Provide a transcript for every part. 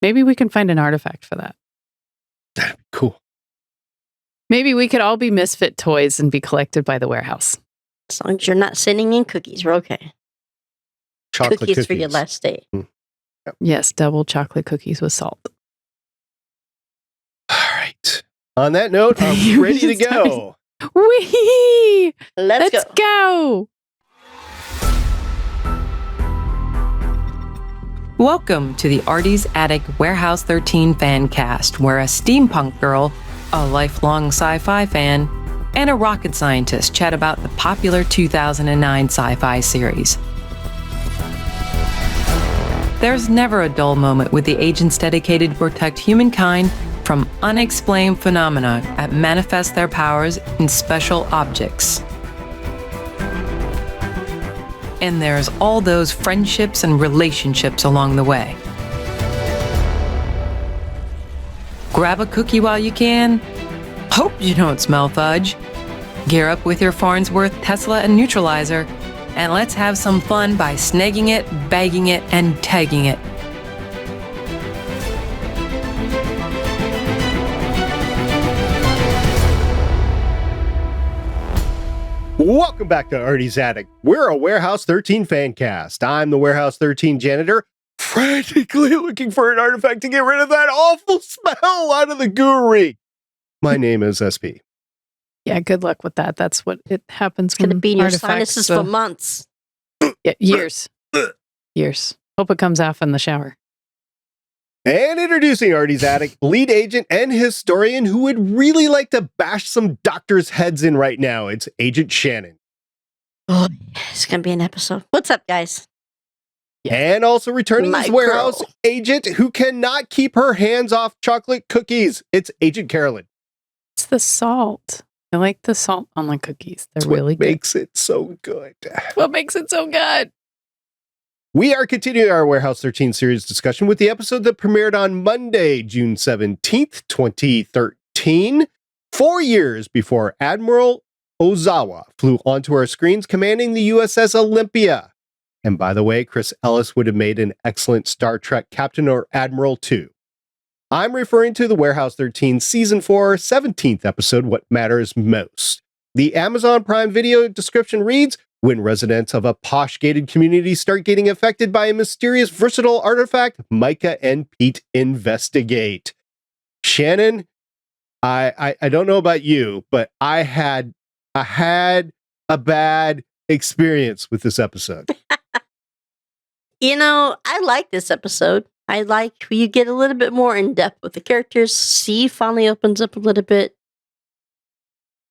Maybe we can find an artifact for that. That'd be cool. Maybe we could all be misfit toys and be collected by the warehouse. As long as you're not sending in cookies, we're okay. Chocolate cookies for your last day. Yep. Yes, double chocolate cookies with salt. All right. On that note, are we ready to go? Wee! Let's go. Welcome to the Artie's Attic Warehouse 13 Fancast, where a steampunk girl, a lifelong sci-fi fan, and a rocket scientist chat about the popular 2009 sci-fi series. There's never a dull moment with the agents dedicated to protect humankind from unexplained phenomena that manifest their powers in special objects. And there's all those friendships and relationships along the way. Grab a cookie while you can. Hope you don't smell fudge. Gear up with your Farnsworth, Tesla, and neutralizer, and let's have some fun by snagging it, bagging it, and tagging it. Welcome back to Artie's Attic. We're a Warehouse 13 Fancast. I'm the Warehouse 13 janitor, frantically looking for an artifact to get rid of that awful smell out of the gooery. My name is SP. Yeah, good luck with that. That's what it happens It's going to when be in your artifacts, sinuses for months. Yeah, years. Years. Hope it comes off in the shower. And introducing Artie's Attic, lead agent and historian who would really like to bash some doctors' heads in right now. It's Agent Shannon. Oh, it's going to be an episode. What's up, guys? And also returning My as warehouse girl. agent who cannot keep her hands off chocolate cookies. It's Agent Carolyn. It's the salt. I like the salt on the cookies. They're That's really what good. makes it so good. What makes it so good? We are continuing our Warehouse 13 series discussion with the episode that premiered on Monday, June 17th, 2013, 4 years before Admiral Ozawa flew onto our screens commanding the USS Olympia. And by the way, Chris Ellis would have made an excellent Star Trek Captain or Admiral too. I'm referring to the Warehouse 13 Season 4, 17th episode, What Matters Most. The Amazon Prime Video description reads, when residents of a posh gated community start getting affected by a mysterious versatile artifact, Myka and Pete investigate. Shannon, I don't know about you, but I had a bad experience with this episode. You know, I like this episode. I like you get a little bit more in depth with the characters. C finally opens up a little bit.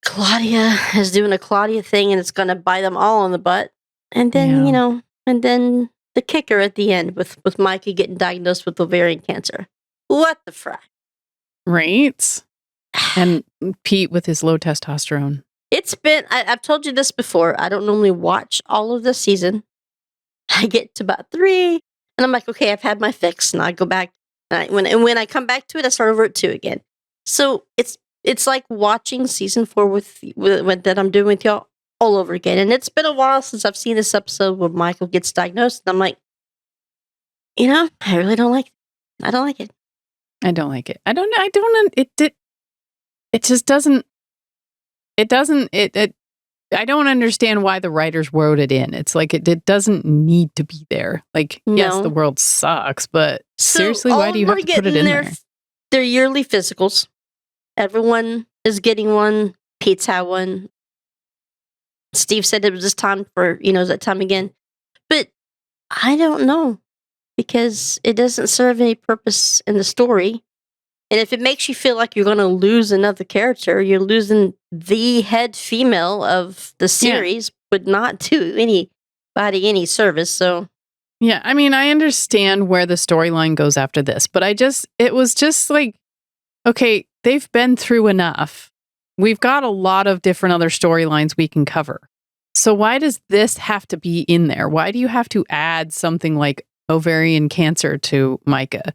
Claudia is doing a Claudia thing and it's going to bite them all in the butt. And then, Yeah. and then the kicker at the end with Myka getting diagnosed with ovarian cancer. What the frack? Right? And Pete with his low testosterone. It's been, I've told you this before. I don't normally watch all of the season. I get to about 3 and I'm like, okay, I've had my fix. And I go back. And when I come back to it, I start over at 2 again. So it's like watching season 4 with that I'm doing with y'all all over again. And it's been a while since I've seen this episode where Michael gets diagnosed. And I'm like, I really don't like it. I don't like it. I don't like it. I don't know. It just doesn't. I don't understand why the writers wrote it in. It's like it doesn't need to be there. Like, yes, No. the world sucks, but So seriously, all why do you of have them to are put it getting in there? their yearly physicals. Everyone is getting one. Pete's had one. Steve said it was this time for, that time again. But I don't know because it doesn't serve any purpose in the story. And if it makes you feel like you're going to lose another character, you're losing the head female of the series, would not do anybody any service. So, Yeah, I mean, I understand where the storyline goes after this, but it was just like, okay, they've been through enough. We've got a lot of different other storylines we can cover. So why does this have to be in there? Why do you have to add something like ovarian cancer to Myka?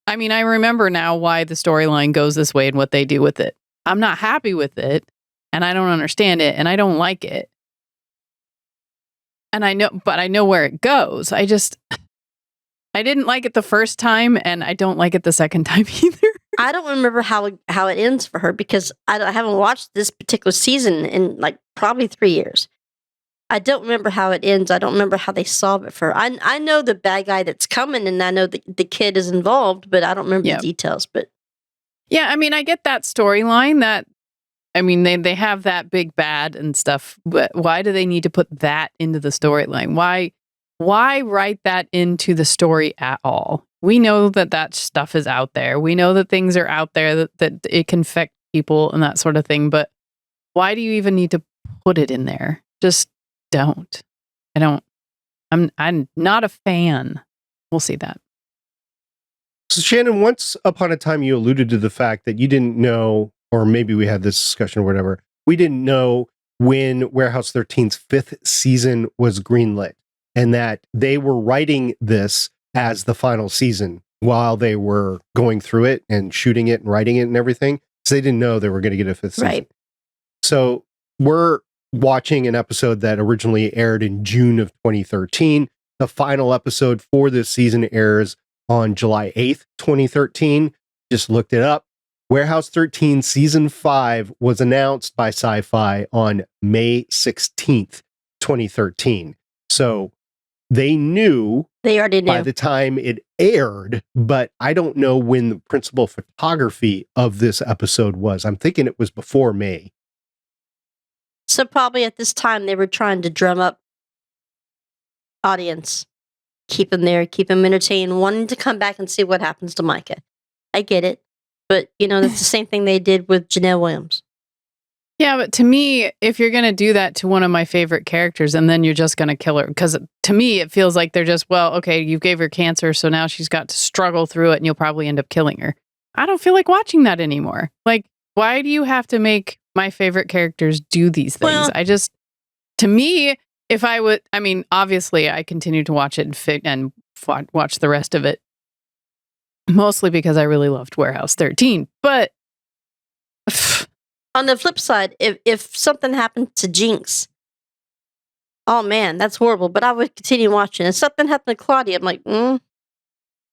I remember now why the storyline goes this way and what they do with it. I'm not happy with it, and I don't understand it, and I don't like it. And I know where it goes. I didn't like it the first time, and I don't like it the second time either. I don't remember how it ends for her because I haven't watched this particular season in like probably 3 years. I don't remember how it ends. I don't remember how they solve it for her. I know the bad guy that's coming, and I know the kid is involved, but I don't remember the details. But yeah, I mean, I get that storyline. They have that big bad and stuff, but why do they need to put that into the storyline? Why write that into the story at all? We know that stuff is out there. We know that things are out there that it can affect people and that sort of thing. But why do you even need to put it in there? Just don't. I'm not a fan. We'll see that. So Shannon, once upon a time you alluded to the fact that you didn't know, or maybe we had this discussion or whatever, we didn't know when Warehouse 13's 5th season was greenlit, and that they were writing this as the final season while they were going through it and shooting it and writing it and everything. So they didn't know they were going to get a 5th season. Right. So we're watching an episode that originally aired in June of 2013. The final episode for this season airs on July 8th, 2013. Just looked it up. Warehouse 13 Season 5 was announced by Sci-Fi on May 16th, 2013. So they already knew by the time it aired, but I don't know when the principal photography of this episode was. I'm thinking it was before May. So probably at this time they were trying to drum up audience, keep them there, keep them entertained, wanting to come back and see what happens to Myka. I get it, but that's the same thing they did with Janelle Williams. Yeah, but to me, if you're going to do that to one of my favorite characters and then you're just going to kill her, because to me, it feels like they're just, well, okay, you gave her cancer, so now she's got to struggle through it and you'll probably end up killing her. I don't feel like watching that anymore. Like, why do you have to make my favorite characters do these things? Well, to me, if I would, obviously I continue to watch it and watch the rest of it, mostly because I really loved Warehouse 13, but on the flip side, if something happened to Jinx, oh man, that's horrible. But I would continue watching. If something happened to Claudia, I'm like,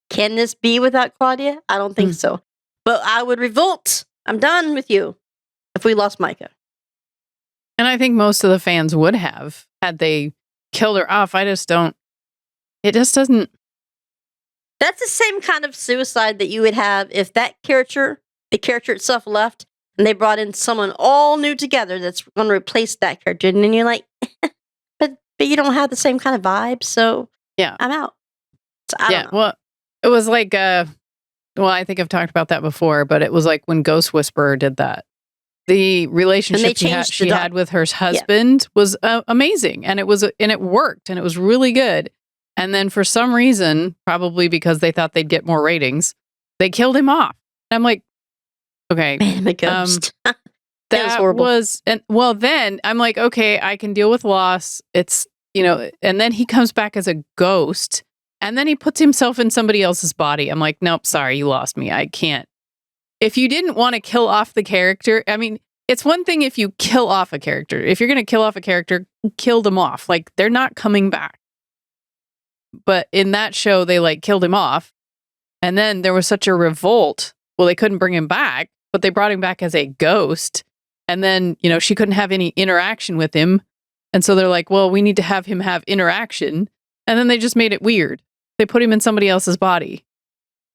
can this be without Claudia? I don't think so. But I would revolt. I'm done with you if we lost Myka. And I think most of the fans would have had they killed her off. I just don't. It just doesn't. That's the same kind of suicide that you would have if that character, the character itself, left. And they brought in someone all new together that's going to replace that character. And then you're like, but you don't have the same kind of vibe. So yeah, I'm out. So I don't know. Well, it was like, I think I've talked about that before, but it was like when Ghost Whisperer did that. The relationship she had with her husband was amazing. And it worked and it was really good. And then for some reason, probably because they thought they'd get more ratings, they killed him off. And I'm like, okay. Man, the ghost. That was horrible. Then I'm like, okay, I can deal with loss. It's, and then he comes back as a ghost and then he puts himself in somebody else's body. I'm like, nope, sorry, you lost me. I can't. If you didn't want to kill off the character, it's one thing if you kill off a character. If you're going to kill off a character, kill them off. Like, they're not coming back. But in that show, they killed him off. And then there was such a revolt. Well, they couldn't bring him back, but they brought him back as a ghost. And then, she couldn't have any interaction with him. And so they're like, well, we need to have him have interaction. And then they just made it weird. They put him in somebody else's body.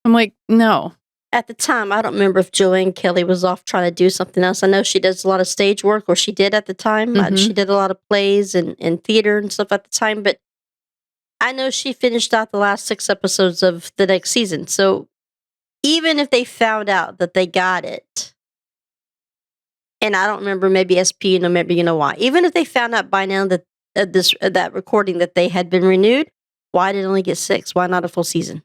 I'm like, no. At the time, I don't remember if Joanne Kelly was off trying to do something else. I know she does a lot of stage work, or she did at the time. Mm-hmm. She did a lot of plays and theater and stuff at the time. But I know she finished out the last 6 episodes of the next season. So even if they found out that they got it, and I don't remember, maybe SP, maybe why. Even if they found out by now that that recording that they had been renewed, why did it only get 6? Why not a full season?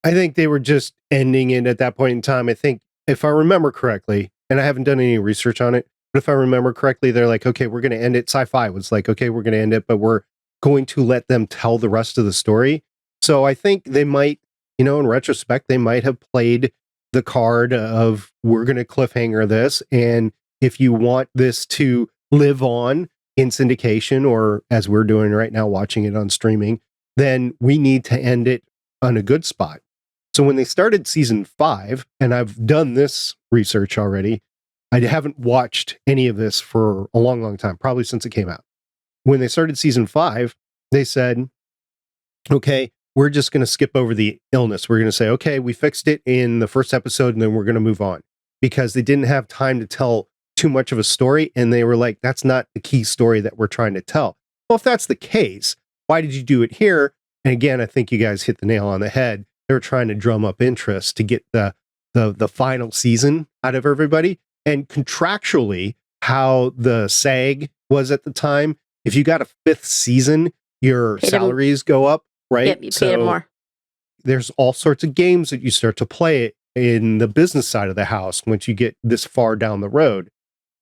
I think they were just ending it at that point in time. I think, if I remember correctly, and I haven't done any research on it, but if I remember correctly, they're like, okay, we're going to end it. Sci-Fi was like, okay, we're going to end it, but we're going to let them tell the rest of the story. So I think they might, in retrospect, they might have played the card of, we're going to cliffhanger this. And if you want this to live on in syndication, or as we're doing right now, watching it on streaming, then we need to end it on a good spot. So when they started season 5, and I've done this research already, I haven't watched any of this for a long, long time, probably since it came out. When they started season 5, they said, okay, we're just going to skip over the illness. We're going to say, okay, we fixed it in the first episode, and then we're going to move on, because they didn't have time to tell too much of a story. And they were like, that's not the key story that we're trying to tell. Well, if that's the case, why did you do it here? And again, I think you guys hit the nail on the head. They were trying to drum up interest to get the final season out of everybody. And contractually, how the SAG was at the time, if you got a 5th season, your salaries go up, right? Yep, you pay them more. There's all sorts of games that you start to play in the business side of the house once you get this far down the road.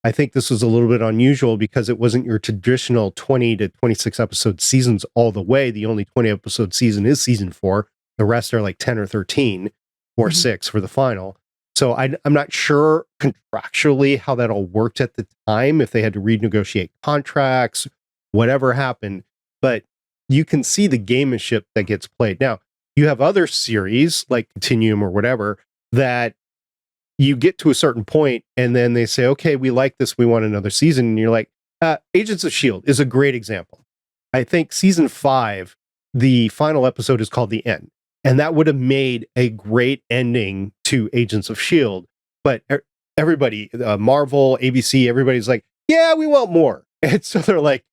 I think this was a little bit unusual because it wasn't your traditional 20 to 26 episode seasons all the way. The only 20 episode season is season 4. The rest are like 10 or 13 or 6 for the final. So I'm not sure contractually how that all worked at the time, if they had to renegotiate contracts, whatever happened. But you can see the gamemanship that gets played. Now, you have other series like Continuum or whatever that you get to a certain point and then they say, okay, we like this, we want another season. And you're like, Agents of S.H.I.E.L.D. is a great example. I think season 5, the final episode is called The End. And that would have made a great ending to Agents of S.H.I.E.L.D. But everybody, Marvel, ABC, everybody's like, yeah, we want more. And so they're like,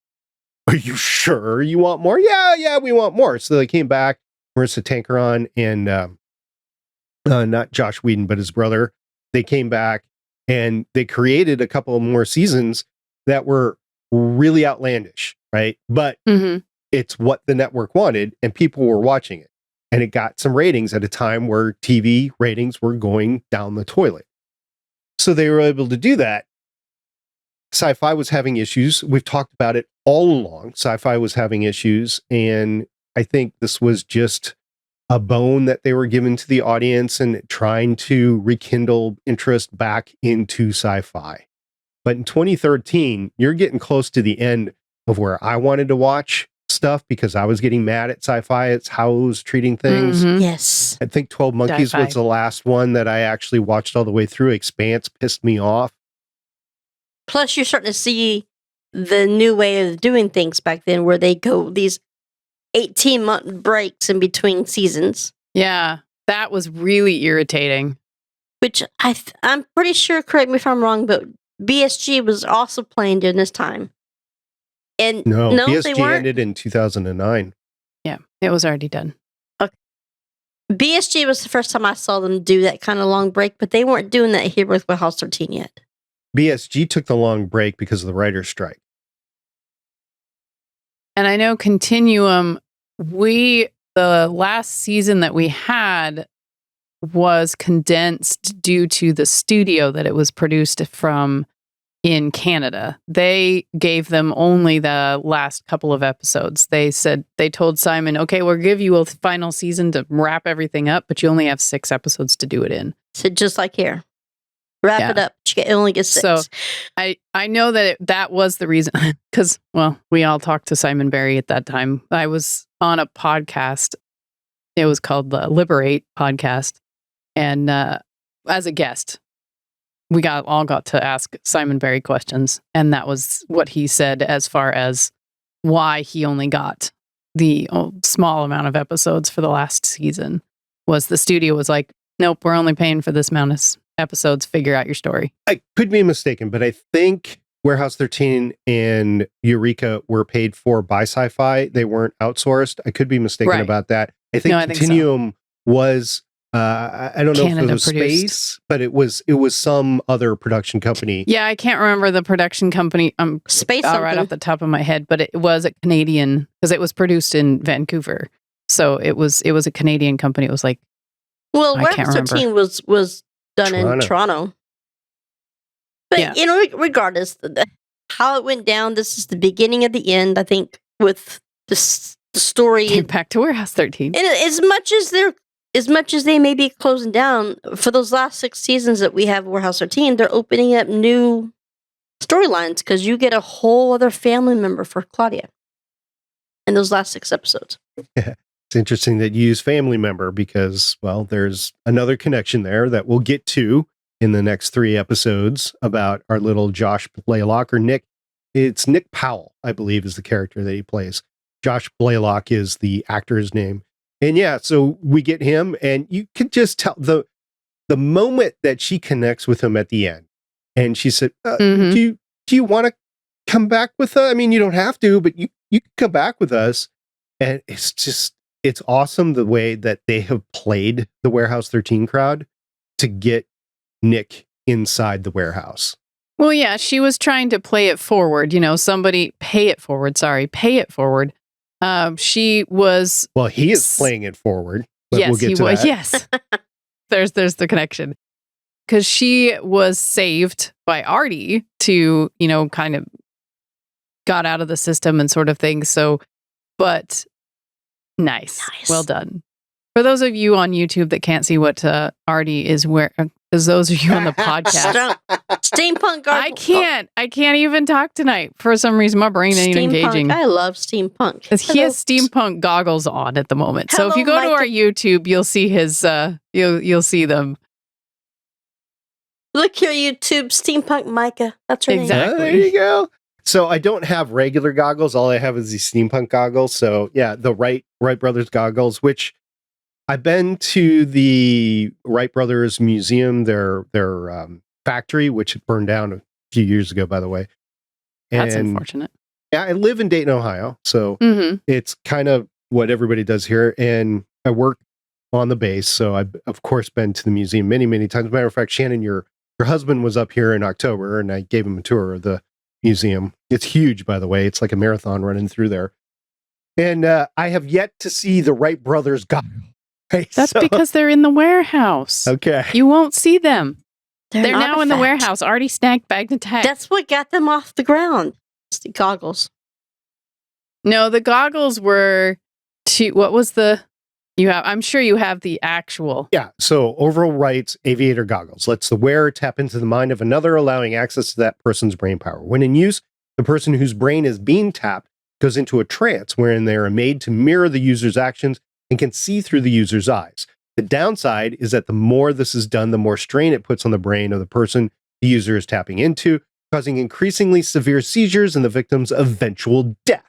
are you sure you want more? Yeah, we want more. So they came back, Marissa Tankeron and not Josh Whedon, but his brother. They came back and they created a couple of more seasons that were really outlandish, right? But it's what the network wanted and people were watching it. And it got some ratings at a time where TV ratings were going down the toilet. So they were able to do that. Sci-Fi was having issues. We've talked about it all along. Sci-Fi was having issues. And I think this was just a bone that they were giving to the audience and trying to rekindle interest back into Sci-Fi. But in 2013, you're getting close to the end of where I wanted to watch stuff because I was getting mad at Sci-Fi. It's how it was treating things. Yes. I think 12 Monkeys Sci-Fi was the last one that I actually watched all the way through. Expanse pissed me off. Plus, you're starting to see the new way of doing things back then where they go these 18-month breaks in between seasons. Yeah, that was really irritating. Which I'm pretty sure, correct me if I'm wrong, but BSG was also playing during this time. And No, they BSG weren't. ended in 2009. Yeah, it was already done. BSG was the first time I saw them do that kind of long break, but they weren't doing that here with Warehouse 13 yet. BSG took the long break because of the writer's strike. And I know Continuum, the last season that we had was condensed due to the studio that it was produced from in Canada. They gave them only the last couple of episodes. They told Simon, okay, we'll give you a final season to wrap everything up, but you only have 6 episodes to do it in. So just like here. Wrap it up. You only get 6. So I know that that was the reason, because, well, we all talked to Simon Barry at that time. I was on a podcast. It was called the Liberate podcast. And as a guest, we all got to ask Simon Barry questions. And that was what he said as far as why he only got the small amount of episodes for the last season. Was the studio was like, nope, we're only paying for this amount of episodes, figure out your story. I could be mistaken, but I think Warehouse 13 and Eureka were paid for by Sci-Fi. They weren't outsourced. I could be mistaken about that. I think Continuum was I don't know Canada if it was produced. Space, but it was some other production company. Yeah, I can't remember the production company. Space right off the top of my head, but it was a Canadian, because it was produced in Vancouver. So it was a Canadian company. It was like, well, I can't Warehouse 13 was done in Toronto. But, regardless of how it went down, this is the beginning of the end, I think, with the story. Back to Warehouse 13. And as much as they may be closing down, for those last 6 seasons that we have Warehouse 13, they're opening up new storylines because you get a whole other family member for Claudia. in those last 6 episodes. It's interesting that you use family member because, well, there's another connection there that we'll get to in the next 3 episodes about our little Josh Blaylock, or Nick. It's Nick Powell, I believe, is the character that he plays. Josh Blaylock is the actor's name. And yeah, so we get him, and you can just tell the moment that she connects with him at the end. And she said, do you want to come back with us? I mean, you don't have to, but you can come back with us. And it's awesome the way that they have played the Warehouse 13 crowd to get Nick inside the warehouse. Well, yeah, she was trying to play it forward. Pay it forward. She was. Well, he is playing it forward. But yes, we'll get to that. Yes. There's the connection. Because she was saved by Artie to, kind of got out of the system and sort of thing. So, but nice. Well done. For those of you on YouTube that can't see what Artie is wearing, as those of you on the podcast, steampunk. I can't even talk tonight for some reason. My brain ain't engaging. I love steampunk because he has steampunk goggles on at the moment. Hello, so if you go Myka. to our YouTube, you'll see his. You'll see them. Look here, YouTube, steampunk Myka. That's her Exactly. There you go. So I don't have regular goggles. All I have is these steampunk goggles. So yeah, the Wright Brothers goggles, which I've been to the Wright Brothers Museum, their factory, which burned down a few years ago, by the way. That's unfortunate. Yeah, I live in Dayton, Ohio, so it's kind of what everybody does here. And I work on the base, so I've of course been to the museum many, many times. Matter of fact, Shannon, your husband was up here in October, and I gave him a tour of the museum. It's huge, by the way. It's like a marathon running through there. And I have yet to see the Wright Brothers goggles. Right? That's because they're in the warehouse. Okay. You won't see them. They're an now in the artifact. warehouse, already snagged, bagged, and tagged. That's what got them off the ground. It's the goggles. No, the goggles were what was the you have? I'm sure you have the actual. Yeah. So Orville Wright's aviator goggles lets the wearer tap into the mind of another, allowing access to that person's brain power. When in use, the person whose brain is being tapped goes into a trance wherein they are made to mirror the user's actions and can see through the user's eyes. The downside is that the more this is done, the more strain it puts on the brain of the person the user is tapping into, causing increasingly severe seizures and the victim's eventual death.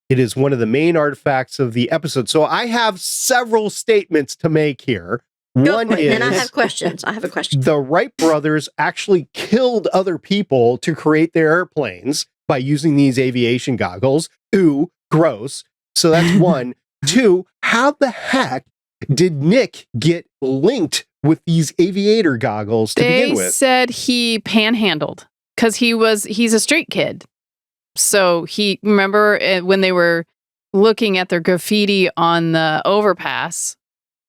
It is one of the main artifacts of the episode. So I have several statements to make here. One is, and I have questions. I have a question. The Wright brothers actually killed other people to create their airplanes by using these aviation goggles. Ooh, gross. So that's one. Two, how the heck did Nick get linked with these aviator goggles to begin with? They said he panhandled because he's a street kid. So remember when they were looking at their graffiti on the overpass,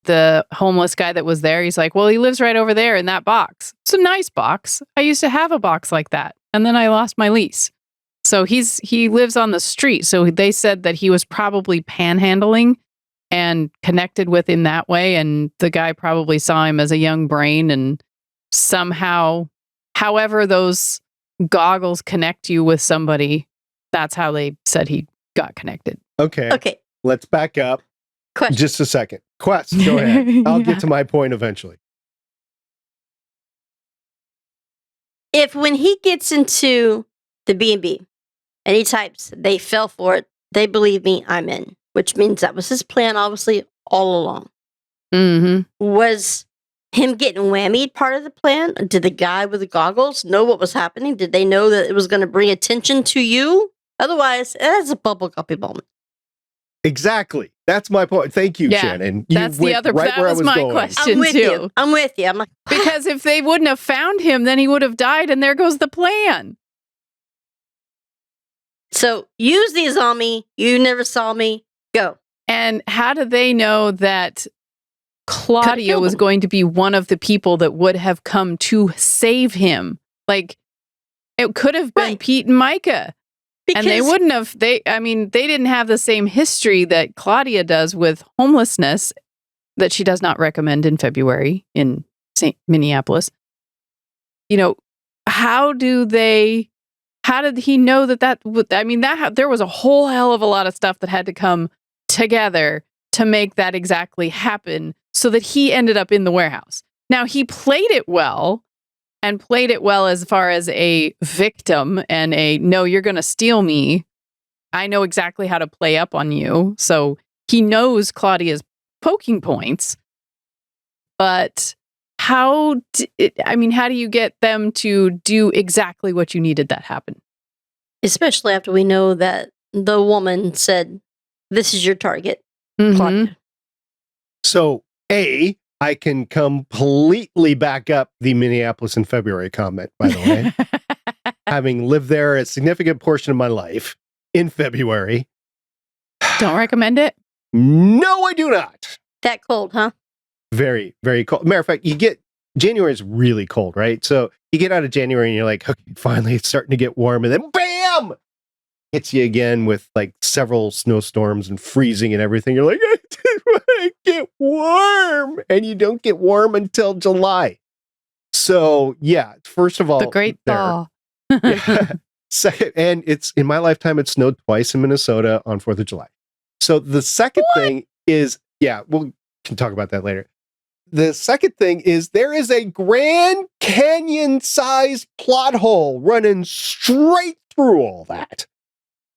the homeless guy that was there, he's like, well, he lives right over there in that box. It's a nice box. I used to have a box like that. And then I lost my lease. So he lives on the street. So they said that he was probably panhandling and connected with him that way. And the guy probably saw him as a young brain, and somehow, however those goggles connect you with somebody, that's how they said he got connected. Okay. Let's back up. Question. Just a second. Quest, go ahead. I'll get to my point eventually. If when he gets into the B&B and he types, they fell for it, they believe me, I'm in, which means that was his plan, obviously, all along. Mm-hmm. Was him getting whammied part of the plan? Did the guy with the goggles know what was happening? Did they know that it was going to bring attention to you? Otherwise, it's a bubble guppy moment. Exactly. That's my point. Thank you, Shannon. That's the other. Right that was my going. question I'm with too. you. I'm with you. I'm like, because if they wouldn't have found him, then he would have died, and there goes the plan. So use these on me. You never saw me. Go. And how do they know that Claudia was going to be one of the people that would have come to save him? Like, it could have been Pete and Myka. Because and they wouldn't have, they didn't have the same history that Claudia does with homelessness that she does not recommend in February in Minneapolis. You know, how do they how did he know that I mean, there was a whole hell of a lot of stuff that had to come together to make that exactly happen so that he ended up in the warehouse. Now, he played it well as far as a victim and no, you're going to steal me. I know exactly how to play up on you. So he knows Claudia's poking points. But how do you get them to do exactly what you needed that happen? Especially after we know that the woman said, "This is your target, Claudia." So, I can completely back up the Minneapolis in February comment, by the way. Having lived there a significant portion of my life in February. Don't recommend it? No, I do not. That cold, huh? Very, very cold. Matter of fact, January is really cold, right? So you get out of January and you're like, okay, finally it's starting to get warm. And then bam! Hits you again with like several snowstorms and freezing and everything. You're like, I just want to get warm. And you don't get warm until July. So yeah, first of all, the great thaw. Yeah. Second, and it's in my lifetime, it snowed twice in Minnesota on 4th of July. So the second thing is, we can talk about that later. The second thing is there is a Grand Canyon-sized plot hole running straight through all that.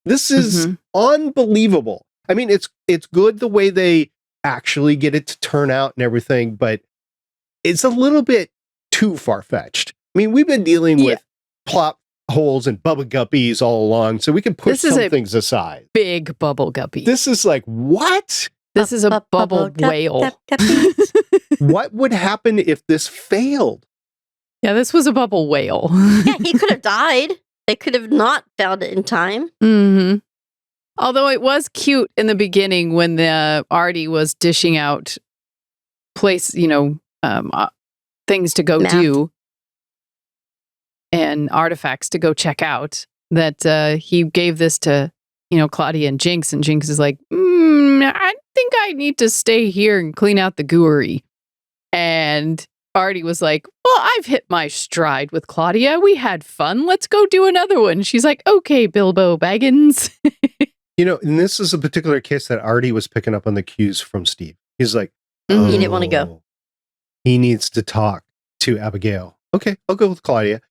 This is unbelievable. I mean, it's good the way they actually get it to turn out and everything, but it's a little bit too far-fetched. I mean, we've been dealing with plot holes and bubble guppies all along, so we can push some things aside. Big bubble guppy. This is like, what? This is a bubble whale. What would happen if this failed? Yeah, this was a bubble whale. Yeah, he could have died. They could have not found it in time. Mm-hmm. Although it was cute in the beginning when the Artie was dishing out things to go do and artifacts to go check out, that he gave this to, Claudia and Jinx is like, I think I need to stay here and clean out the gooery. And Artie was like, well, I've hit my stride with Claudia. We had fun. Let's go do another one. She's like, okay, Bilbo Baggins. And this is a particular case that Artie was picking up on the cues from Steve. He's like, he didn't want to go. He needs to talk to Abigail. Okay, I'll go with Claudia.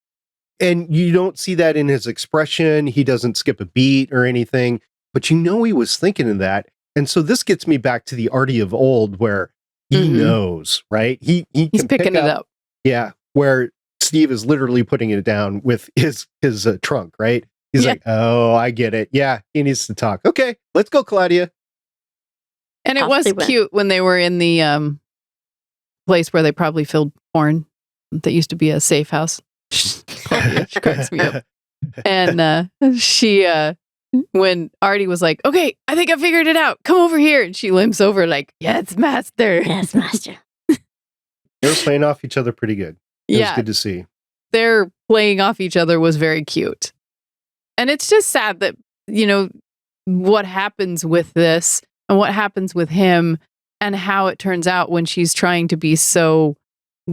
And you don't see that in his expression. He doesn't skip a beat or anything, but he was thinking of that. And so this gets me back to the Artie of old where he knows, right? He's can picking it up. Yeah, where Steve is literally putting it down with his trunk, right? He's like, oh, I get it. Yeah, he needs to talk. Okay, let's go, Claudia. And it was cute when they were in the place where they probably filled porn. That used to be a safe house. Claudia, she cracks me up. And when Artie was like, okay, I think I figured it out. Come over here. And she limps over like, yes, master. Yes, master. They were playing off each other pretty good. It was good to see. Their playing off each other was very cute. And it's just sad that, what happens with this and what happens with him and how it turns out when she's trying to be so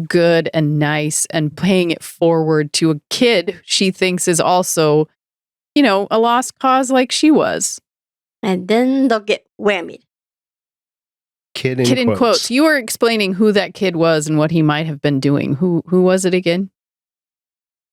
good and nice and paying it forward to a kid she thinks is also, a lost cause like she was. And then they'll get whammied. Kid in quotes. You were explaining who that kid was and what he might have been doing. Who was it again?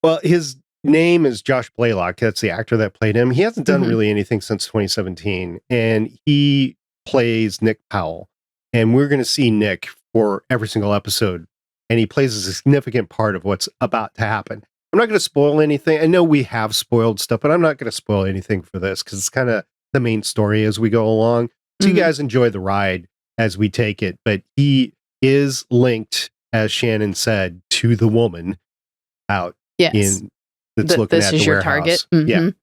Well, his name is Josh Blaylock. That's the actor that played him. He hasn't done really anything since 2017. And he plays Nick Powell. And we're going to see Nick for every single episode. And he plays a significant part of what's about to happen. I'm not going to spoil anything. I know we have spoiled stuff, but I'm not going to spoil anything for this because it's kind of the main story as we go along. So you guys enjoy the ride as we take it. But he is linked, as Shannon said, to the woman out in that's looking at the warehouse. This is your target.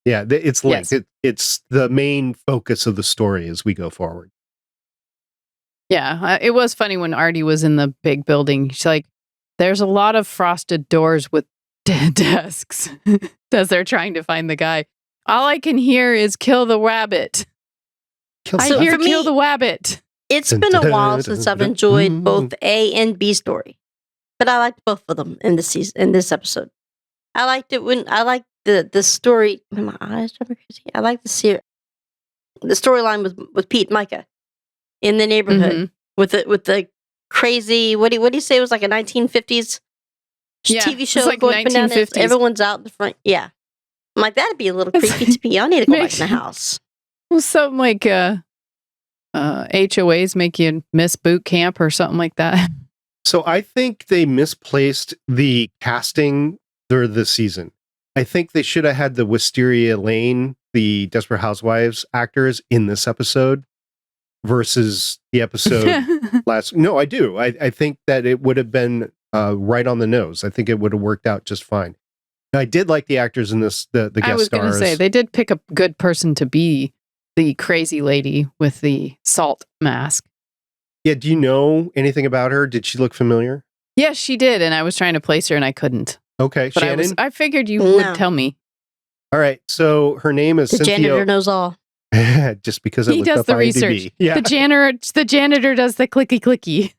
Yeah, it's linked. Yes. It's the main focus of the story as we go forward. Yeah, it was funny when Artie was in the big building. She's like, there's a lot of frosted doors with desks as they're trying to find the guy. All I can hear is kill the rabbit. Kill the wabbit. It's been a while since I've enjoyed both A and B story, but I liked both of them in this season, in this episode. I liked the story. My eyes driving me crazy. I like to see the storyline with Pete and Myka in the neighborhood with the crazy. What do you say? It was like a 1950s TV show like going bananas. 1950s. Everyone's out in the front. Yeah, I'm like, that'd be a little creepy to me. I need to go back in the house. Well, something like HOAs make you miss boot camp or something like that. So I think they misplaced the casting for this season. I think they should have had the Wisteria Lane, the Desperate Housewives actors in this episode versus the episode last. No, I do. I think that it would have been right on the nose. I think it would have worked out just fine. I did like the actors in this, the guest stars. I was going to say, they did pick a good person to be the crazy lady with the salt mask. Yeah, do you know anything about her? Did she look familiar? Yes, she did, and I was trying to place her, and I couldn't. Okay, but Shannon? I figured you would tell me. All right, so her name is The Cynthia. janitor knows all. Just because I He looked does up the IMDb. research. Yeah. The janitor does the clicky.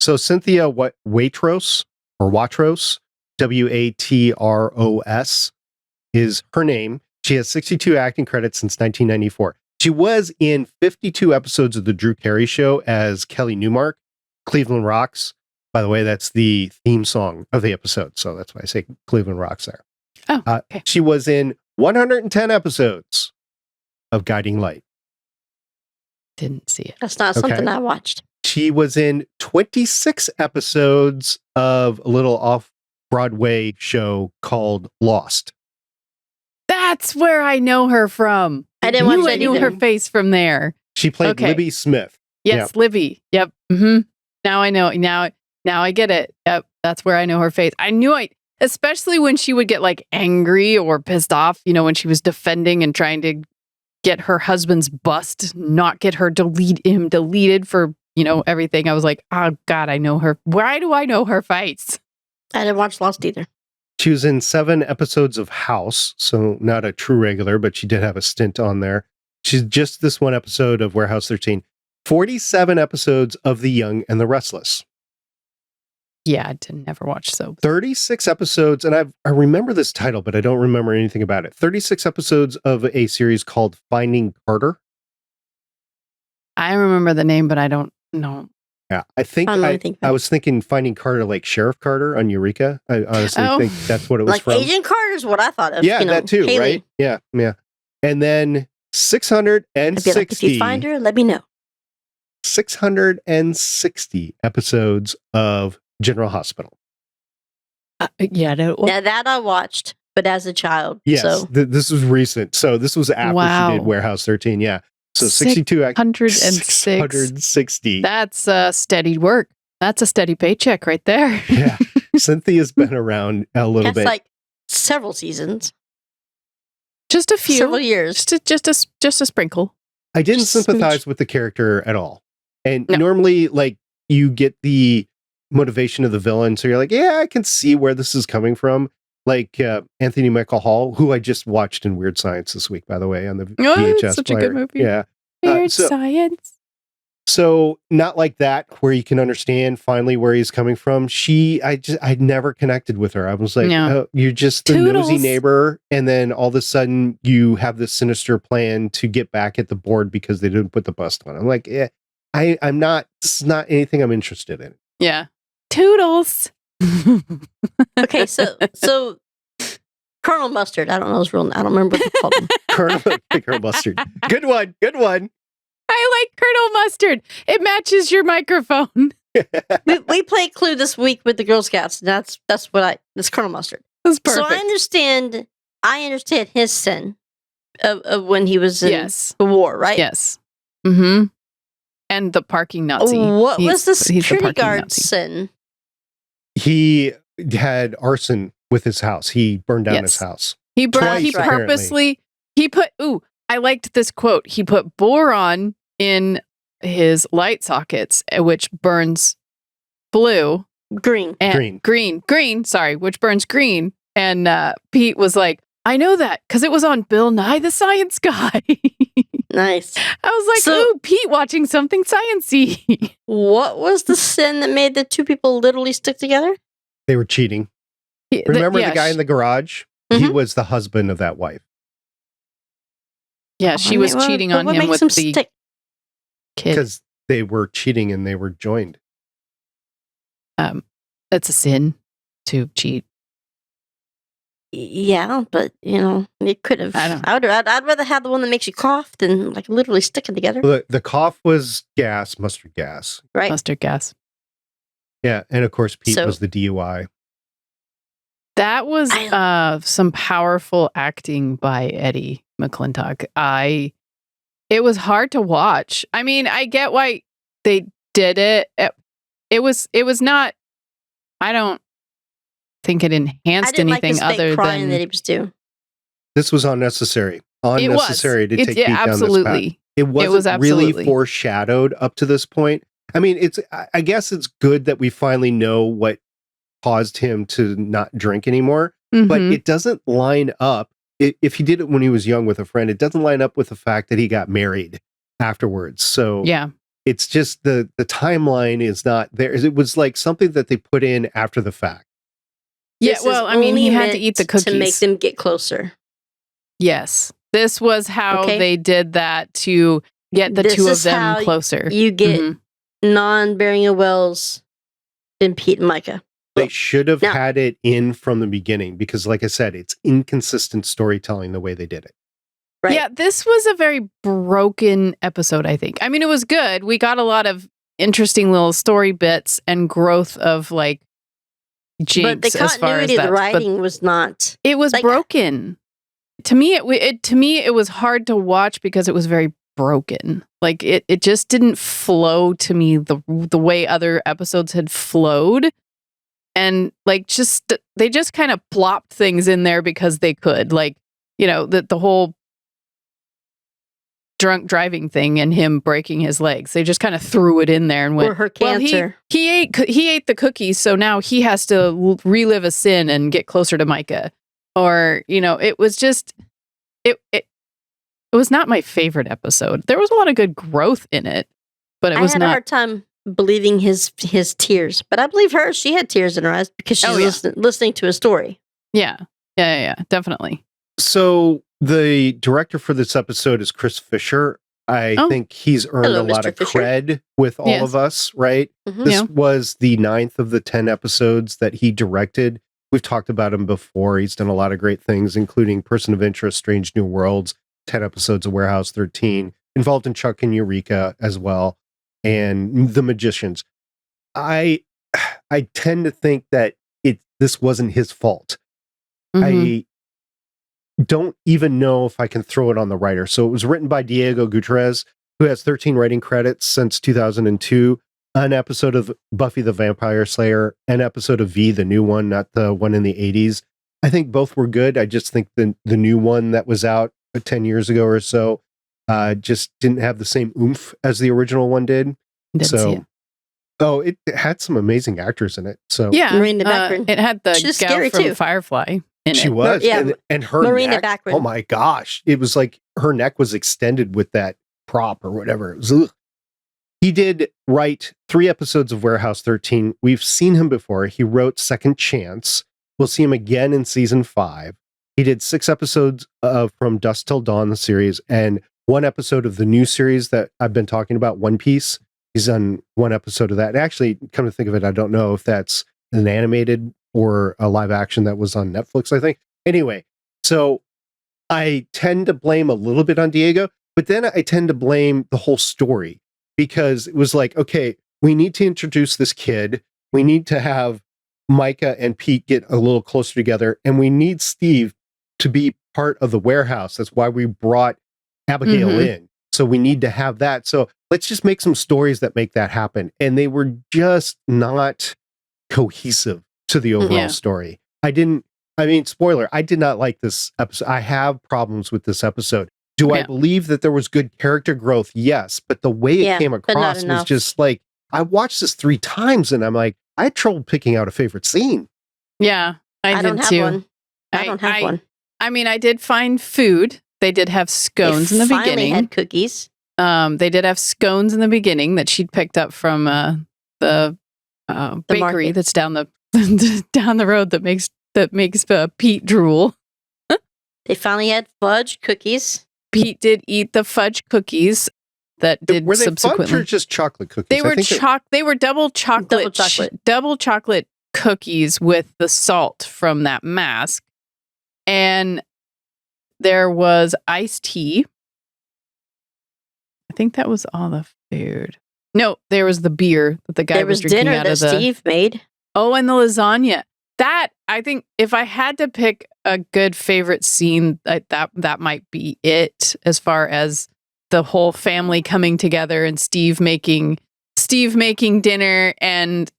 So Cynthia Watros, or Watros, Watros, is her name. She has 62 acting credits since 1994. She was in 52 episodes of The Drew Carey Show as Kelly Newmark. Cleveland Rocks. By the way, that's the theme song of the episode. So that's why I say Cleveland Rocks there. Oh, okay. She was in 110 episodes of Guiding Light. Didn't see it. That's not something I watched. She was in 26 episodes of a little off-Broadway show called Lost. That's where I know her from. I didn't watch that I knew either. her face from there. She played Libby Smith. Yes, Yep. Libby. Yep. Now I know. Now I get it. Yep. That's where I know her face. I knew especially when she would get like angry or pissed off, when she was defending and trying to get her husband's bust, not get her deleted for, everything. I was like, oh God, I know her. Why do I know her face? I didn't watch Lost either. She was in 7 episodes of House, so not a true regular, but she did have a stint on there. She's just this one episode of Warehouse 13. 47 episodes of The Young and the Restless. Yeah, I never watched soap. 36 episodes, and I remember this title, but I don't remember anything about it. 36 episodes of a series called Finding Carter. I remember the name, but I don't know. Yeah, I was thinking Finding Carter like Sheriff Carter on Eureka. I honestly think that's what it was like from. Agent Carter's what I thought of. Yeah, that too, Haley. right? Yeah. And then 660. Like, if you find her, let me know. 660 episodes of General Hospital. Now that I watched, but as a child. Yes, so. This was recent. So this was after she did Warehouse 13. Yeah. So 62 660. That's steady work. That's a steady paycheck right there. Yeah. Cynthia's been around a little bit. That's like several seasons. Just a few. Several years. Just a sprinkle. I didn't sympathize with the character at all. And normally, like, you get the motivation of the villain. So you're like, yeah, I can see where this is coming from. Like Anthony Michael Hall, who I just watched in Weird Science this week, by the way, on the VHS such player. a good movie. Yeah. Weird Science. So not like that, where you can understand finally where he's coming from. I never connected with her. I was like, oh, you're just the nosy neighbor. And then all of a sudden you have this sinister plan to get back at the board because they didn't put the bust on. I'm like, this is not anything I'm interested in. Yeah. Toodles. Okay, so Colonel Mustard. I don't know his real name. I don't remember what they called him. Colonel Mustard. Good one. I like Colonel Mustard. It matches your microphone. we played Clue this week with the Girl Scouts. And that's Colonel Mustard. That's perfect. So I understand his sin of when he was in the war, right? Yes. Mm-hmm. And the parking Nazi. What was the security guard's sin? He had arson with his house. He burned down his house. He purposely I liked this quote. He put boron in his light sockets, which burns blue. Green. Sorry, which burns green. And Pete was like, I know that because it was on Bill Nye the Science Guy. Nice. I was like, ooh, Pete watching something sciencey. What was the sin that made the two people literally stick together? They were cheating. Remember the guy in the garage? He was the husband of that wife. Yeah, she was cheating on him with the kid. Because they were cheating and they were joined. That's a sin to cheat. Yeah, but it could have. I'd rather have the one that makes you cough than like literally sticking together. The cough was gas, mustard gas. Right. Mustard gas. Yeah, and of course Pete was the DUI. That was some powerful acting by Eddie McClintock. It was hard to watch. I mean, I get why they did it. It was not. I don't think it enhanced anything other than that he was doing. This was unnecessary. Unnecessary to take Pete down this path. It was absolutely really foreshadowed up to this point. I mean, I guess it's good that we finally know what caused him to not drink anymore, but it doesn't line up. If he did it when he was young with a friend, it doesn't line up with the fact that he got married afterwards. So yeah, it's just the timeline is not there. It was like something that they put in after the fact. Yeah, well, I mean, he had to eat the cookies to make them get closer. Yes, this was how they did that to get the two of them closer. You get non-bearing of Wells and Pete and Myka. They should have had it in from the beginning because, like I said, it's inconsistent storytelling the way they did it. Right. Yeah, this was a very broken episode, I think. I mean, it was good. We got a lot of interesting little story bits and growth of like Jinx. But the continuity of the writing was not. It was broken. To me, it was hard to watch because it was very broken. Like it just didn't flow to me the way other episodes had flowed. And like they just kind of plopped things in there because they could. Like, the whole drunk driving thing and him breaking his legs. They just kind of threw it in there and went, or her cancer. Well, he ate the cookies, so now he has to relive a sin and get closer to Myka. Or, it was just it was not my favorite episode. There was a lot of good growth in it, but it was not. I had a hard time believing his tears, but I believe her. She had tears in her eyes because she's listening to a story. Yeah, definitely. So the director for this episode is Chris Fisher. I think he's earned a lot of cred with all of us, right? This was the 9th of the 10 episodes that he directed. We've talked about him before. He's done a lot of great things, including Person of Interest, Strange New Worlds, 10 episodes of Warehouse 13, involved in Chuck and Eureka as well, and The Magicians. I tend to think that this wasn't his fault. I don't even know if I can throw it on the writer. So it was written by Diego Gutierrez, who has 13 writing credits since 2002, an episode of Buffy the Vampire Slayer, an episode of V, the new one, not the one in the 80s. I think both were good. I just think the new one that was out 10 years ago or so just didn't have the same oomph as the original one did. It had some amazing actors in it. So yeah, Marina Baccarin. It had the gal from Firefly in she it. was, and her Marina neck. Baccarin. Oh my gosh, it was like her neck was extended with that prop or whatever. It was. He did write 3 episodes of Warehouse 13. We've seen him before. He wrote Second Chance. We'll see him again in season 5. He did 6 episodes of From Dusk Till Dawn, the series, and 1 episode of the new series that I've been talking about, One Piece. He's done 1 episode of that. And actually, come to think of it, I don't know if that's an animated or a live action that was on Netflix, I think. Anyway, so I tend to blame a little bit on Diego, but then I tend to blame the whole story because it was like, okay, we need to introduce this kid. We need to have Myka and Pete get a little closer together, and we need Steve to be part of the warehouse. That's why we brought Abigail in. So we need to have that. So let's just make some stories that make that happen. And they were just not cohesive to the overall story. Spoiler, I did not like this episode. I have problems with this episode. Do I believe that there was good character growth? Yes. But the way it came across was just like, I watched this 3 times and I'm like, I had trouble picking out a favorite scene. Yeah, I did don't too. have one. I don't have one. I mean, I did find food. They did have scones in the beginning. They had cookies. They did have scones in the beginning that she'd picked up from the bakery market. that's down the down the road that makes Pete drool. They finally had fudge cookies. Pete did eat the fudge cookies that did Were they subsequently. fudge or just chocolate cookies? They were They were double chocolate cookies with the salt from that mask, and there was iced tea. I think that was all the food. No, there was the beer that the guy was drinking dinner out that of the. Steve made. Oh, and the lasagna. That, I think, if I had to pick a good favorite scene, that might be it, as far as the whole family coming together and Steve making dinner and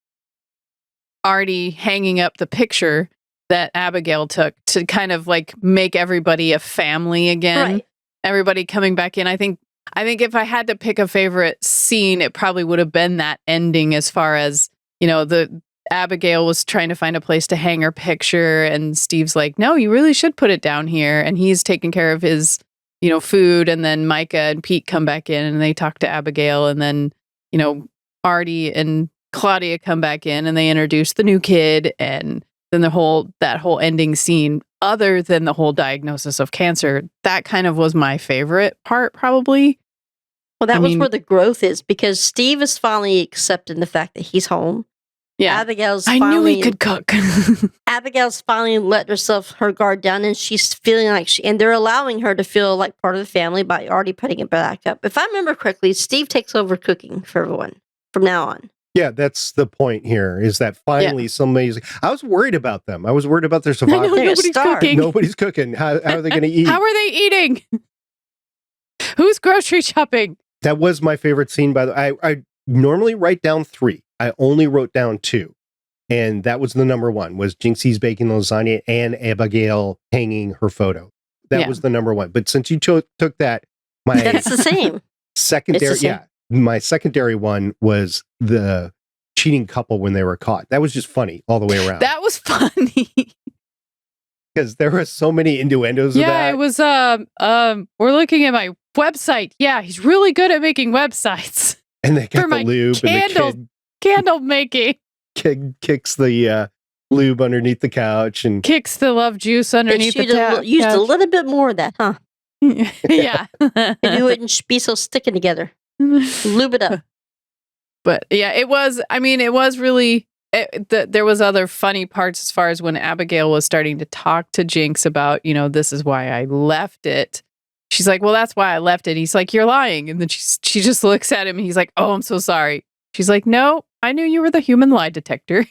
Artie hanging up the picture that Abigail took to kind of like make everybody a family again. Right. Everybody coming back in. I think if I had to pick a favorite scene, it probably would have been that ending, as far as, the Abigail was trying to find a place to hang her picture, and Steve's like, no, you really should put it down here. And he's taking care of his, food. And then Myka and Pete come back in and they talk to Abigail. And then, Artie and Claudia come back in and they introduce the new kid. And then that whole ending scene, other than the whole diagnosis of cancer, that kind of was my favorite part, probably. Well, that was where the growth is, because Steve is finally accepting the fact that he's home. Yeah. I knew he could cook. Abigail's finally let her guard down, and she's feeling like and they're allowing her to feel like part of the family by already putting it back up. If I remember correctly, Steve takes over cooking for everyone from now on. Yeah, that's the point here, is that finally somebody's. I was worried about them. I was worried about their survival. Nobody's cooking. Nobody's cooking. How are they going to eat? How are they eating? Who's grocery shopping? That was my favorite scene. By the way, I normally write down 3. I only wrote down 2. And that was the number 1, was Jinxie's baking lasagna and Abigail hanging her photo. That was the number 1. But since you took that, that's the same. My secondary one was the cheating couple when they were caught. That was just funny all the way around. That was funny. Because there were so many innuendos of that. Yeah, it was, we're looking at my website. Yeah, he's really good at making websites. And they got the lube and the candle making. Kid kicks the lube underneath the couch and kicks the love juice underneath the couch. Used a little bit more of that, huh? Yeah. Maybe it wouldn't be so sticking together. Lube it up. But yeah, it was really, there was other funny parts, as far as when Abigail was starting to talk to Jinx about, this is why I left it. She's like, well, that's why I left it. He's like, you're lying. And then she just looks at him and he's like, oh, I'm so sorry. She's like, no, I knew you were the human lie detector.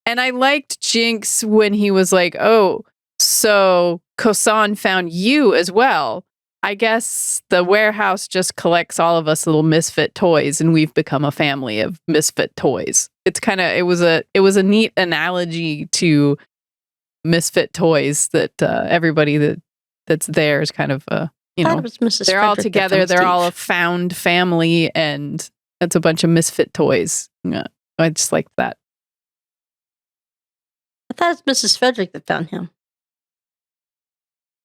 And I liked Jinx when he was like, oh, so Kosan found you as well. I guess the warehouse just collects all of us little misfit toys, and we've become a family of misfit toys. It's kind of, it was a neat analogy to misfit toys, that everybody that's there is kind of they're all together, they're all a found family, and it's a bunch of misfit toys. I just like that. I thought it was Mrs. Frederick that found him.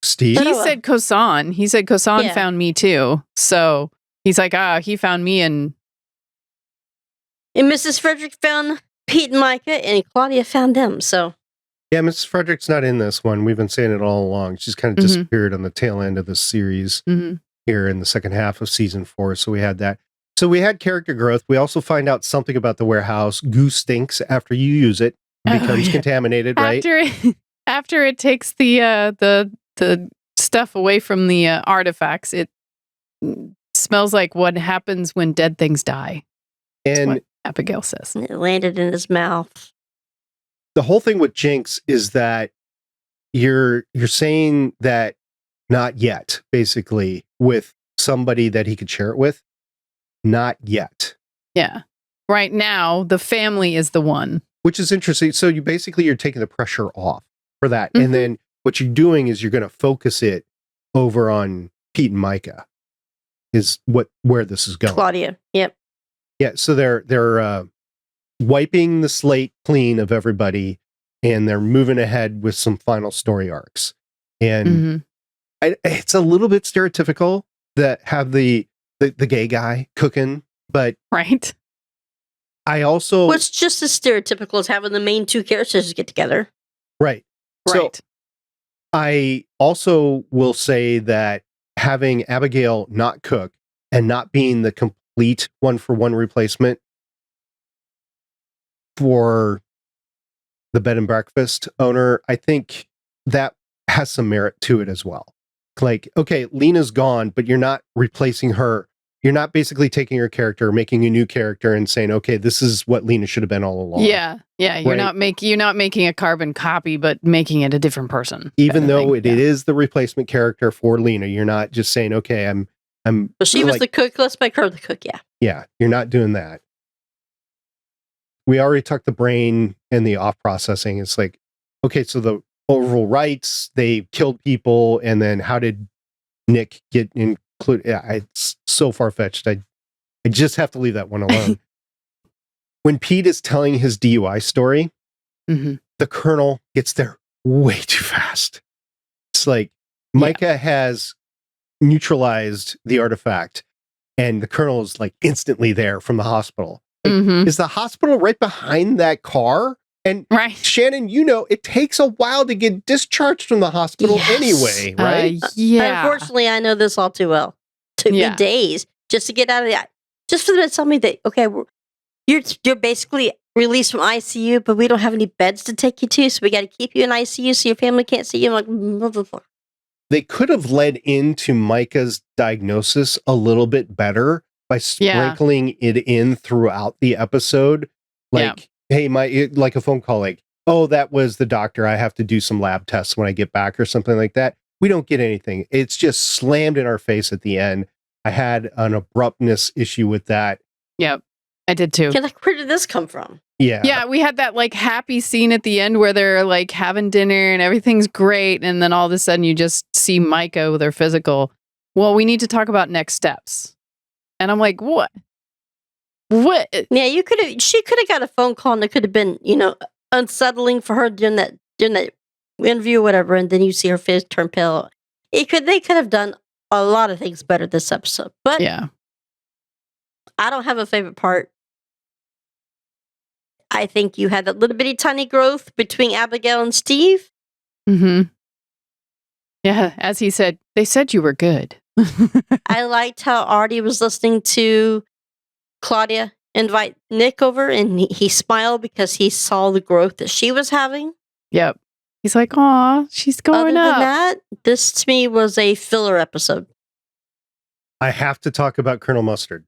Steve? He said Kosan. He said Kosan found me too. So he's like, he found me. And Mrs. Frederick found Pete and Myka, and Claudia found them. So yeah, Mrs. Frederick's not in this one. We've been saying it all along. She's kind of disappeared on the tail end of the series here in the second half of season 4. So we had that. So we had character growth. We also find out something about the warehouse. Goo stinks after you use it. It becomes contaminated, right? After it takes the stuff away from the artifacts, it smells like what happens when dead things die. That's And what Abigail says. it landed in his mouth. the whole thing with Jinx is that you're saying that not yet, basically, with somebody that he could share it with. Not yet. Yeah. Right now, the family is the one. Which is interesting. So you're taking the pressure off for that. And then what you're doing is you're going to focus it over on Pete and Myka is where this is going. Claudia. Yep. Yeah. So they're wiping the slate clean of everybody, and they're moving ahead with some final story arcs. And it's a little bit stereotypical that have the gay guy cooking, but right. I also What's just as stereotypical as having the main two characters get together. right. Right. So I also will say that having Abigail not cook and not being the complete one-for-one replacement for the bed and breakfast owner, I think that has some merit to it as well. Like, okay, Lena's gone, but you're not replacing her. You're not basically taking her character, making a new character and saying, okay, this is what Lena should have been all along. Yeah. You're Right? not making a carbon copy, but making it a different person. Even though it it is the replacement character for Lena, you're not just saying, okay, I'm But she was the cook. Let's make her the cook. Yeah. Yeah, you're not doing that. We already took the brain and the off processing. It's like, okay, so the overall rights, they killed people, and then how did Nick get included? Yeah, it's so far fetched. I just have to leave that one alone. When Pete is telling his DUI story, the Colonel gets there way too fast. It's like Myka has neutralized the artifact, and the Colonel is like instantly there from the hospital. Like, is the hospital right behind that car? And Shannon, it takes a while to get discharged from the hospital anyway, right? Unfortunately, I know this all too well. Took me days just to get out of the. Just for them to tell me that, okay, you're basically released from ICU, but we don't have any beds to take you to, so we got to keep you in ICU so your family can't see you. I'm like, blah, blah, blah. They could have led into Myka's diagnosis a little bit better by sprinkling it in throughout the episode. Like, hey, like a phone call, like, oh, that was the doctor. I have to do some lab tests when I get back or something like that. We don't get anything. It's just slammed in our face at the end. I had an abruptness issue with that. Yep, I did too. You're like, where did this come from? Yeah, we had that like happy scene at the end where they're like having dinner and everything's great. And then all of a sudden you just see Myka with her physical. Well, we need to talk about next steps. And I'm like, what? What? Yeah, she could have got a phone call and it could have been, unsettling for her during that interview or whatever. And then you see her face turn pale. They could have done a lot of things better this episode. But I don't have a favorite part. I think you had that little bitty tiny growth between Abigail and Steve. Yeah, as he said, they said you were good. I liked how Artie was listening to Claudia invite Nick over, and he smiled because he saw the growth that she was having. Yep. He's like, aw, she's going up. Other than that, this to me was a filler episode. I have to talk about Colonel Mustard.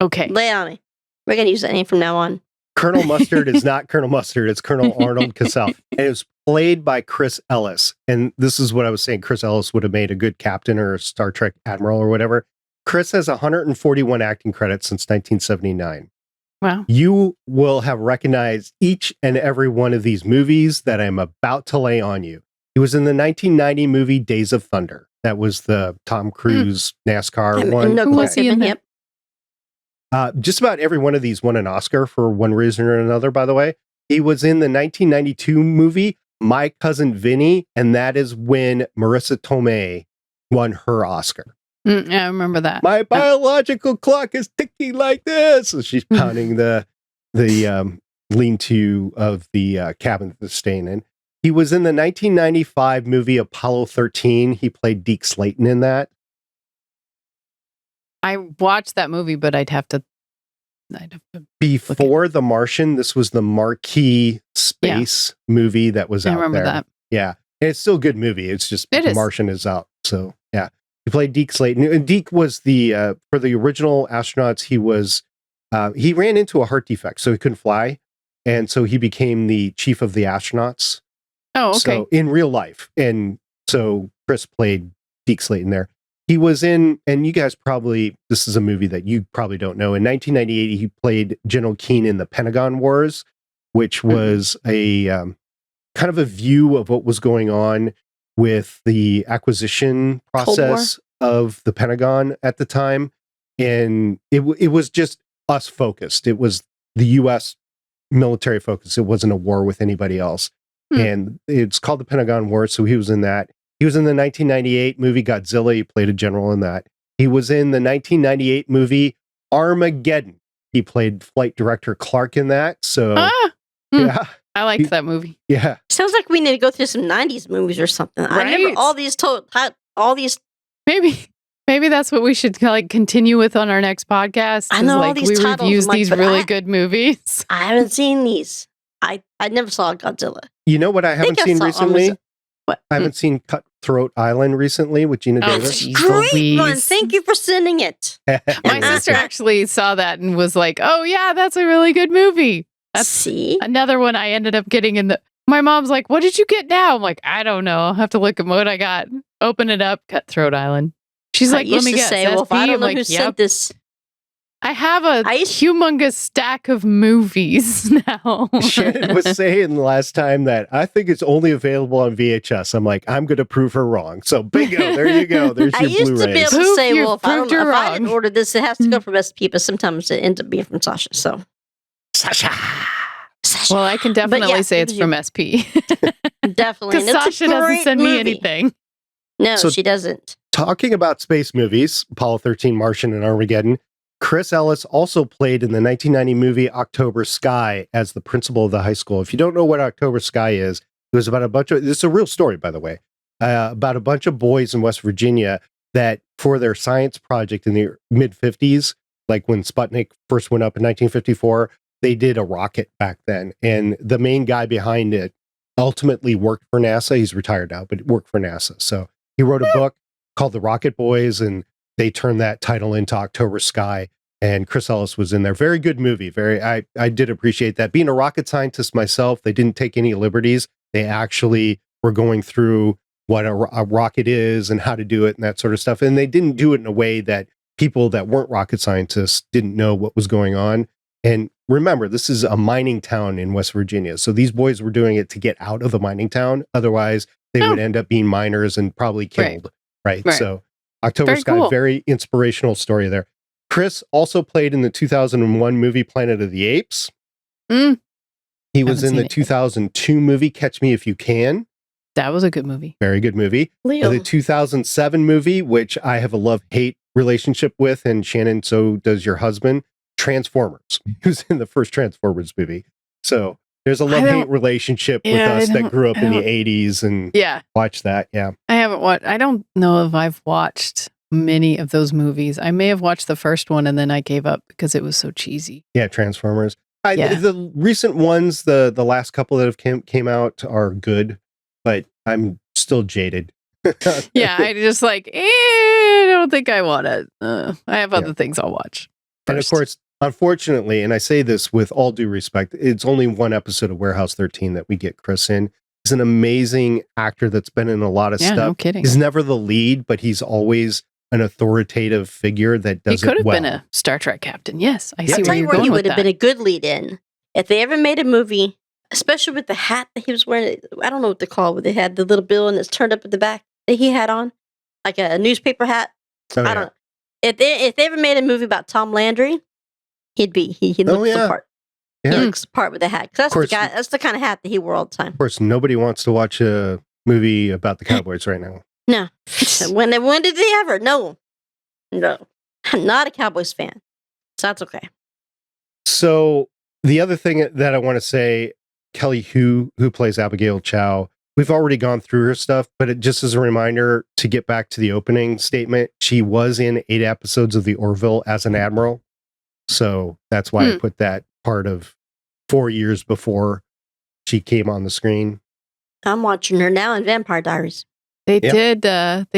Okay. Lay it on me. We're going to use that name from now on. Colonel Mustard is not Colonel Mustard. It's Colonel Arnold Cassell. And it was played by Chris Ellis. And this is what I was saying. Chris Ellis would have made a good captain or a Star Trek admiral or whatever. Chris has 141 acting credits since 1979. Wow. You will have recognized each and every one of these movies that I'm about to lay on you. He was in the 1990 movie Days of Thunder. That was the Tom Cruise NASCAR one. No, was he in that? Just about every one of these won an Oscar for one reason or another, by the way. He was in the 1992 movie My Cousin Vinny, and that is when Marissa Tomei won her Oscar. I remember that. My biological clock is ticking like this. So she's pounding the lean-to of the cabin that they're staying in. He was in the 1995 movie Apollo 13. He played Deke Slayton in that. I watched that movie, but I'd have to Before The Martian, this was the marquee space movie that was out there. I remember that. Yeah. And it's still a good movie. It's just The Martian is out. So, yeah. He played Deke Slayton. And Deke was for the original astronauts, he ran into a heart defect, so he couldn't fly. And so he became the chief of the astronauts. Oh, okay. So in real life. And so Chris played Deke Slayton there. He was in, and you guys this is a movie that you probably don't know. In 1998, he played General Keane in the Pentagon Wars, which was a kind of a view of what was going on with the acquisition process of the Pentagon at the time. And it was just us focused. It was the U.S. military focus. It wasn't a war with anybody else. And it's called the Pentagon Wars. So he was in that. He was in the 1998 movie Godzilla. He played a general in that. He was in the 1998 movie Armageddon. He played Flight Director Clark in that. So, yeah. I liked that movie. Yeah. Sounds like we need to go through some 90s movies or something. I remember Right? all these. Maybe that's what we should like continue with on our next podcast. I know is, all like, these we titles, reviews Mike, these but really good movies. I haven't seen these. I never saw Godzilla. You know what I haven't I seen saw recently? What? I haven't seen Cutthroat Island recently with Gina Oh, Davis. geez. Great Louise. one. Thank you for sending it. My sister actually saw that and was like, "Oh yeah, that's a really good movie." That's See? another one I ended up getting in the. My mom's like, "What did you get now?" I'm like, "I don't know. I'll have to look at what I got." Open it up, Cutthroat Island. She's like, I "Let used me to guess." say, well, if SP? I don't I'm know like, who sent this. I have a I used- humongous stack of movies now. Shannon was saying last time that I think it's only available on VHS. I'm like, I'm going to prove her wrong. So bingo, there you go. There's I your used to be Blu-rays. able to say, You've well, if I proved you're I didn't wrong. order this, it has to go from SP, but sometimes it ends up being from Sasha. So, Sasha. Well, I can definitely yeah, say it's you- from SP definitely. because And it's a Sasha doesn't great send me movie. anything. No, So- she doesn't. Talking about space movies, Apollo 13, Martian, and Armageddon, Chris Ellis also played in the 1990 movie October Sky as the principal of the high school. If you don't know what October Sky is, it was about a bunch of, this is a real story, by the way, about a bunch of boys in West Virginia that for their science project in the mid 50s, like when Sputnik first went up in 1954, they did a rocket back then. And the main guy behind it ultimately worked for NASA. He's retired now, but worked for NASA. So he wrote a book called The Rocket Boys, and they turned that title into October Sky. And Chris Ellis was in there. Very good movie. I did appreciate that. Being a rocket scientist myself, they didn't take any liberties. They actually were going through what a rocket is and how to do it and that sort of stuff. And they didn't do it in a way that people that weren't rocket scientists didn't know what was going on. And remember, this is a mining town in West Virginia. So these boys were doing it to get out of the mining town. Otherwise, they would end up being miners and probably killed. Right. So October Very Sky, cool. very inspirational story there. Chris also played in the 2001 movie Planet of the Apes. Mm. He was Haven't in the seen it. 2002 movie Catch Me If You Can. That was a good movie. Very good movie. Leo. The 2007 movie, which I have a love-hate relationship with, and Shannon, so does your husband, Transformers. He was in the first Transformers movie. So there's a love-hate relationship with Yeah, us I that don't- grew up I in the don't- 80s and Yeah, watched that. Yeah. I haven't watched. I don't know if I've watched many of those movies. I may have watched the first one and then I gave up because it was so cheesy. Yeah, Transformers. Yeah. The recent ones, the last couple that have came out are good, but I'm still jaded. Yeah, I just like, I don't think I want it. I have other things I'll watch. And of first. course, unfortunately, and I say this with all due respect, it's only one episode of Warehouse 13 that we get Chris in. He's an amazing actor that's been in a lot of Yeah, stuff. no kidding. He's never the lead, but he's always an authoritative figure that He does could it have well. been a Star Trek captain. Yes, I Yeah. see I'll where tell you you're where he going with would have that. been a good lead in. If they ever made a movie, especially with the hat that he was wearing, I don't know what they call it, where they had the little bill and it's turned up at the back that he had on, like a newspaper hat. Oh, I yeah. don't know. If they ever made a movie about Tom Landry, he looks yeah. the part. Yeah. He looks the part with the hat. 'Cause that's the course. guy. That's the kind of hat that he wore all the time. Of course, nobody wants to watch a movie about the Cowboys right now. No. when did they ever? No. I'm not a Cowboys fan, so that's okay. So the other thing that I want to say, Kelly who plays Abigail Chow, we've already gone through her stuff, but it just as a reminder to get back to the opening statement, she was in 8 episodes of the Orville as an admiral. So that's why I put that part of 4 years before she came on the screen. I'm watching her now in Vampire Diaries. They Yep.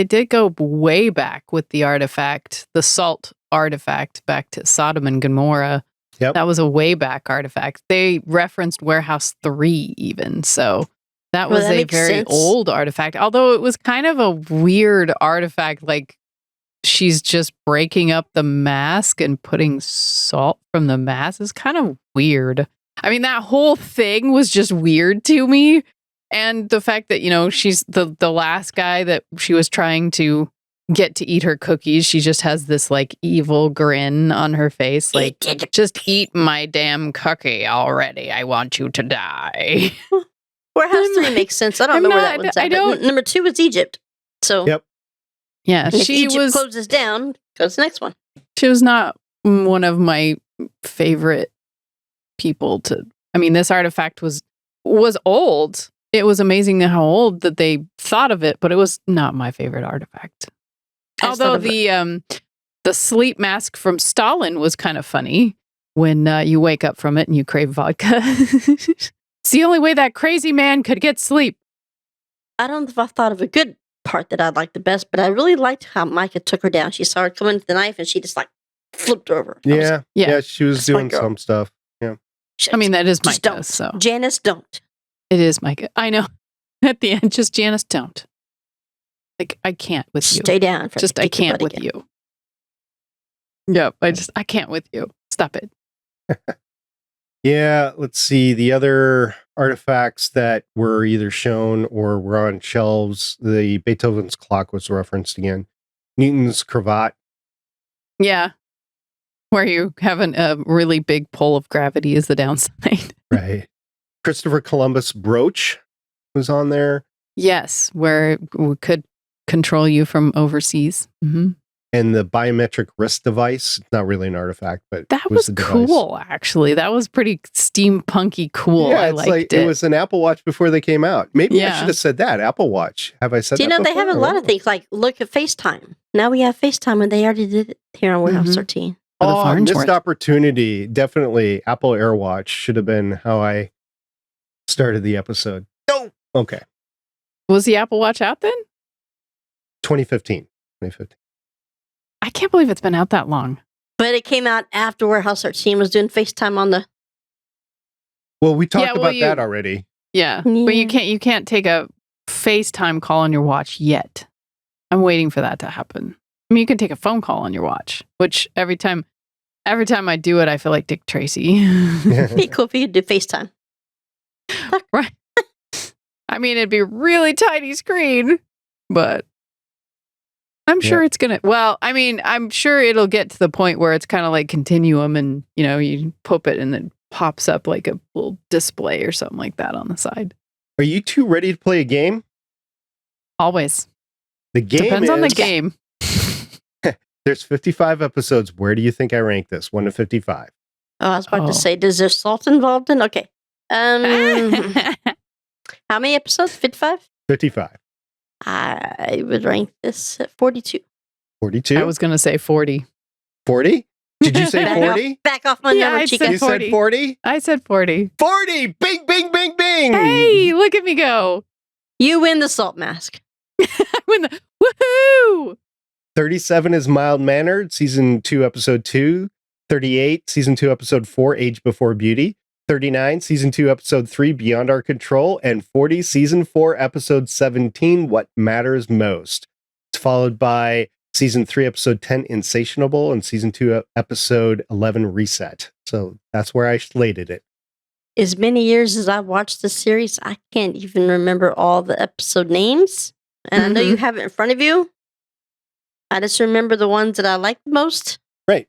did go way back with the artifact, the salt artifact, back to Sodom and Gomorrah. Yep. That was a way back artifact. They referenced Warehouse 3 even. So that Well, was that a makes very sense. old artifact. Although it was kind of a weird artifact. Like she's just breaking up the mask and putting salt from the mask is kind of weird. I mean, that whole thing was just weird to me. And the fact that, she's the last guy that she was trying to get to eat her cookies, she just has this like evil grin on her face. Like, just eat my damn cookie already. I want you to die. Warehouse I'm 3 like- makes sense. I don't I'm know where not- that one's I at. but don't- Number 2 is Egypt. So Yep. Yeah, and if she Egypt was closes down, goes to the next one. she was not one of my favorite people to. I mean, this artifact was was old. It was amazing how old that they thought of it, but it was not my favorite artifact. Although the sleep mask from Stalin was kind of funny when you wake up from it and you crave vodka. It's the only way that crazy man could get sleep. I don't know if I thought of a good part that I liked the best, but I really liked how Myka took her down. She saw her coming with the knife and she just like flipped over. Yeah, she was doing some stuff. Yeah. I mean, that is Myka. Don't. So Janice, don't. it is Myka. I know. At the end, just Janice, don't. Like, I can't with you. Stay down. Just I can't with you. Yep, I can't with you. Stop it. Yeah, let's see. The other artifacts that were either shown or were on shelves, the Beethoven's clock was referenced again. Newton's cravat. Yeah. Where you have a really big pull of gravity is the downside. Right. Christopher Columbus brooch was on there. Yes, where it could control you from overseas. Mm-hmm. And the biometric wrist device, not really an artifact, but that was cool, actually. That was pretty steampunky cool. Yeah, I liked it. It was an Apple Watch before they came out. Maybe I should have said that. Apple Watch. Have I said that? Do you know, they have a lot of things, like look at FaceTime. Now we have FaceTime, and they already did it here on Warehouse 13. Oh, missed opportunity. Definitely. Apple AirWatch should have been how I started the episode. No. Okay. Was the Apple Watch out then? 2015. I can't believe it's been out that long. But it came out after Warehouse 13 was doing FaceTime on the... Well, we talked about that already. Yeah, but you can't take a FaceTime call on your watch yet. I'm waiting for that to happen. I mean, you can take a phone call on your watch, which every time I do it, I feel like Dick Tracy. It'd be cool if you could do FaceTime. Right. I mean, it'd be a really tiny screen, but I'm sure it's going to, well, I mean, I'm sure it'll get to the point where it's kind of like Continuum and, you know, you pop it and then pops up like a little display or something like that on the side. Are you two ready to play a game? Always. The game depends on the game. There's 55 episodes. Where do you think I rank this? 1 to 55. Oh, I was about to say, does there salt involved in? Okay. How many episodes? 55? 55. I would rank this at 42. 42? I was going to say 40. 40? Did you say 40? Back off my number, Chica. You said 40? I said 40. 40! Bing, bing, bing, bing! Hey, look at me go. You win the salt mask. I win the woohoo! 37 is Mild-Mannered, Season 2, Episode 2. 38, Season 2, Episode 4, Age Before Beauty. 39, Season 2, Episode 3, Beyond Our Control. And 40, Season 4, Episode 17, What Matters Most. It's followed by Season 3, Episode 10, Insatiable, and Season 2, Episode 11, Reset. So that's where I slated it. As many years as I've watched this series, I can't even remember all the episode names. And I know you have it in front of you. I just remember the ones that I like the most. Right.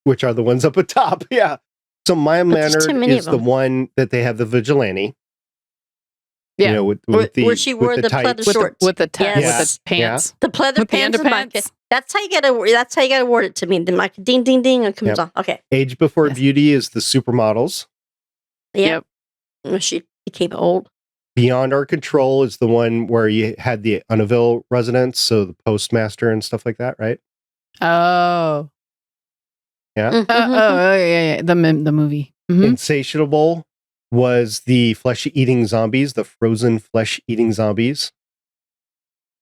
Which are the ones up at top. Yeah. So Mild-Mannered is the one that they have the vigilante. Yeah. You know, with where she wore the pleather shorts. With the pants. Yeah. The pleather pants and underpants. That's how you gotta award it to me. Then like ding ding ding it comes on. Okay. Age Before Beauty is the supermodels. Yep. She became old. Beyond Our Control is the one where you had the Unnaville residents, so the postmaster and stuff like that, right? Oh. Yeah. Yeah. The movie. Insatiable was the flesh-eating zombies, the frozen flesh-eating zombies.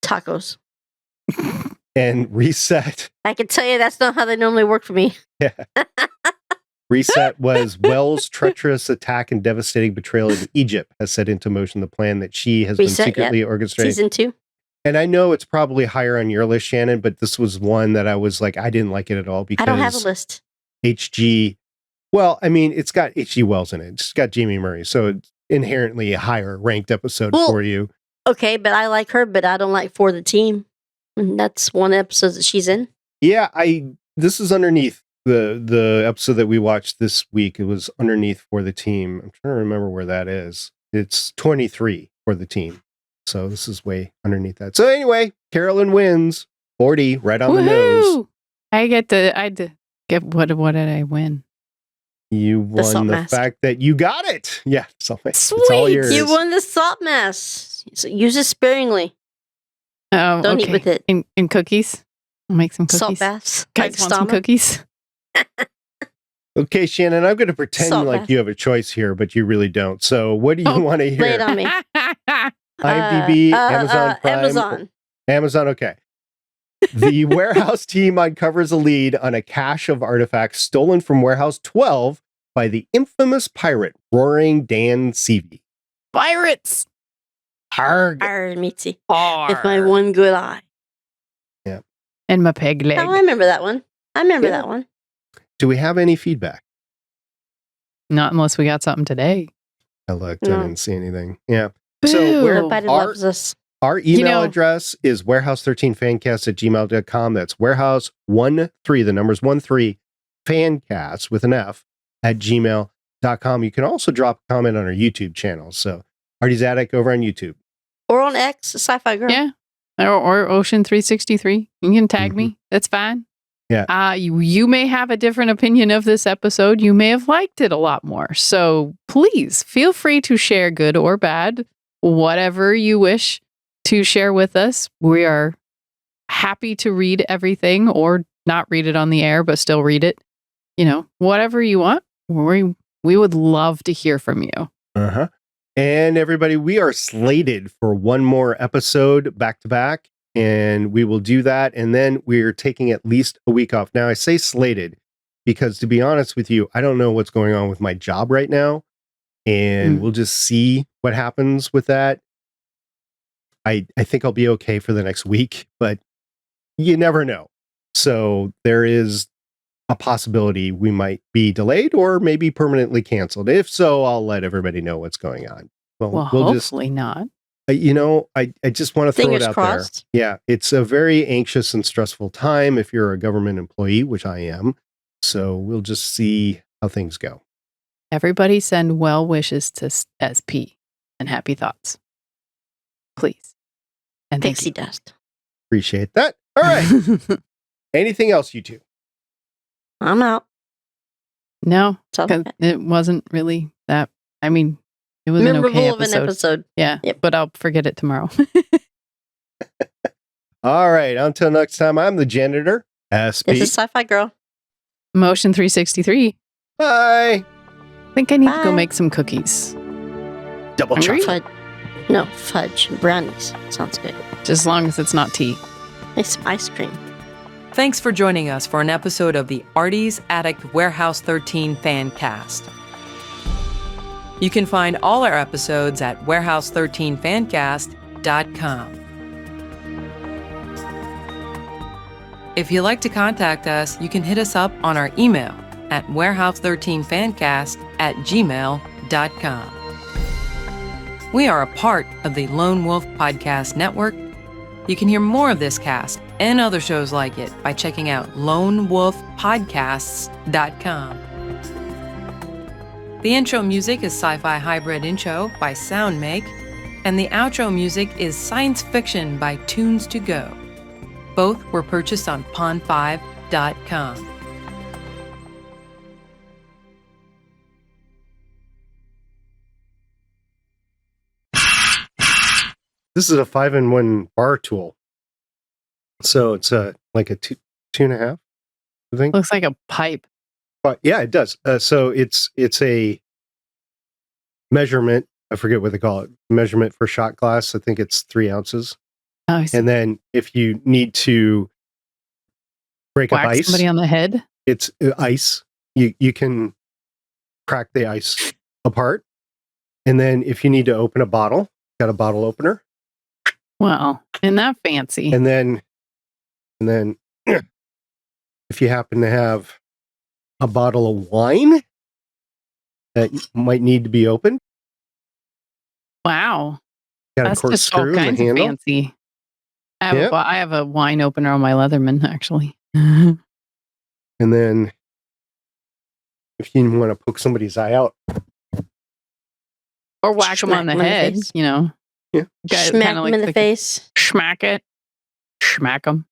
Tacos. And Reset. I can tell you that's not how they normally work for me. Yeah. Reset was Wells' treacherous attack and devastating betrayal of Egypt has set into motion the plan that she has been secretly orchestrating. Season 2. And I know it's probably higher on your list, Shannon, but this was one that I was like, I didn't like it at all because I don't have a list. HG, well, I mean, it's got HG Wells in it. It's got Jamie Murray, so it's inherently a higher ranked episode for you. Okay, but I like her, but I don't like For the Team. And that's one episode that she's in. Yeah, this is underneath the episode that we watched this week. It was underneath For the Team. I'm trying to remember where that is. It's 23 For the Team. So this is way underneath that. So anyway, Carolyn wins 40 right on the nose. I get what did I win? You won salt the mask. fact that you got it. Yeah, salt mask. Sweet. It's all yours. You won the salt mask. So use it sparingly. Oh, Don't eat okay. with it. In cookies. I'll make some cookies. Salt baths. Guys like want some stomach. cookies? Okay, Shannon, I'm going to pretend Salt like bath. you have a choice here, but you really don't. So what do you want to Lay it hear? on me. IMDb, Amazon Prime. Amazon. Amazon, okay. The warehouse team uncovers a lead on a cache of artifacts stolen from Warehouse 12 by the infamous pirate, Roaring Dan Seavey. Pirates. Harg. Arr, Mitzi. Arr. With my one good eye. And my peg leg. Oh, I remember that one. I remember Yeah. that one. Do we have any feedback? Not unless we got something today. I looked. No. I didn't see anything. Yeah. Boo. So where Nobody our- loves us. Our email know- address is warehouse13fancast@gmail.com. That's warehouse13, the numbers 13, fancast with an F at gmail.com. You can also drop a comment on our YouTube channel. So Artie's Attic over on YouTube. Or on X, Sci-Fi Girl. Yeah. Or Ocean 363. You can tag me. That's fine. Yeah. You may have a different opinion of this episode. You may have liked it a lot more. So please feel free to share good or bad, whatever you wish to share with us. We are happy to read everything or not read it on the air, but still read it. You know, whatever you want. We would love to hear from you. Uh-huh. And everybody, we are slated for one more episode back to back, and we will do that. And then we're taking at least a week off. Now, I say slated because, to be honest with you, I don't know what's going on with my job right now, and we'll just see what happens with that. I think I'll be okay for the next week, but you never know. So there is a possibility we might be delayed or maybe permanently canceled. If so, I'll let everybody know what's going on. Well, we'll just, hopefully not. I just want to throw it Fingers out crossed. there. Yeah, it's a very anxious and stressful time if you're a government employee, which I am. So we'll just see how things go. Everybody send well wishes to SP and happy thoughts. Please. And thank Pixie dust. Appreciate that. All right. you. Anything else, you two? I'm out. No, That's all 'cause I got. it wasn't really that. I mean, it was Memorable an okay of an episode. episode. Yeah, Yep. but I'll forget it tomorrow. All right. Until next time, I'm the janitor, SP. This is Sci-Fi Girl. Motion 363. Bye. I think I need to go Bye. make some cookies. Double Hungry? chocolate. Fudge. No, fudge. Brownies. Sounds good. Just as long as it's not tea. Make some ice cream. Thanks for joining us for an episode of the Artie's Attic Warehouse 13 Fancast. You can find all our episodes at warehouse13fancast.com. If you'd like to contact us, you can hit us up on our email at warehouse13fancast@gmail.com. We are a part of the Lone Wolf Podcast Network. You can hear more of this cast and other shows like it by checking out lonewolfpodcasts.com. The intro music is Sci-Fi Hybrid Intro by Soundmake, and the outro music is Science Fiction by Tunes to Go. Both were purchased on pond5.com. This is a 5-in-1 bar tool. So it's like a two and a half, I think. Looks like a pipe. But yeah, it does. So it's a measurement. I forget what they call it. Measurement for shot glass. I think it's 3 ounces. Oh, I see. And then if you need to break up Whack ice, somebody on the head. it's ice. You can crack the ice apart. And then if you need to open a bottle, got a bottle opener. Well, isn't that fancy? And then if you happen to have a bottle of wine that might need to be opened, Wow. got a That's just all corkscrew in kinds the of handle. fancy. I have, Yep. I have a wine opener on my Leatherman, actually. And then if you want to poke somebody's eye out, Or whack them on the Smack 'em in the head, face. you know. Yeah. Guy Smack kinda him in the face. Smack it. Smack them.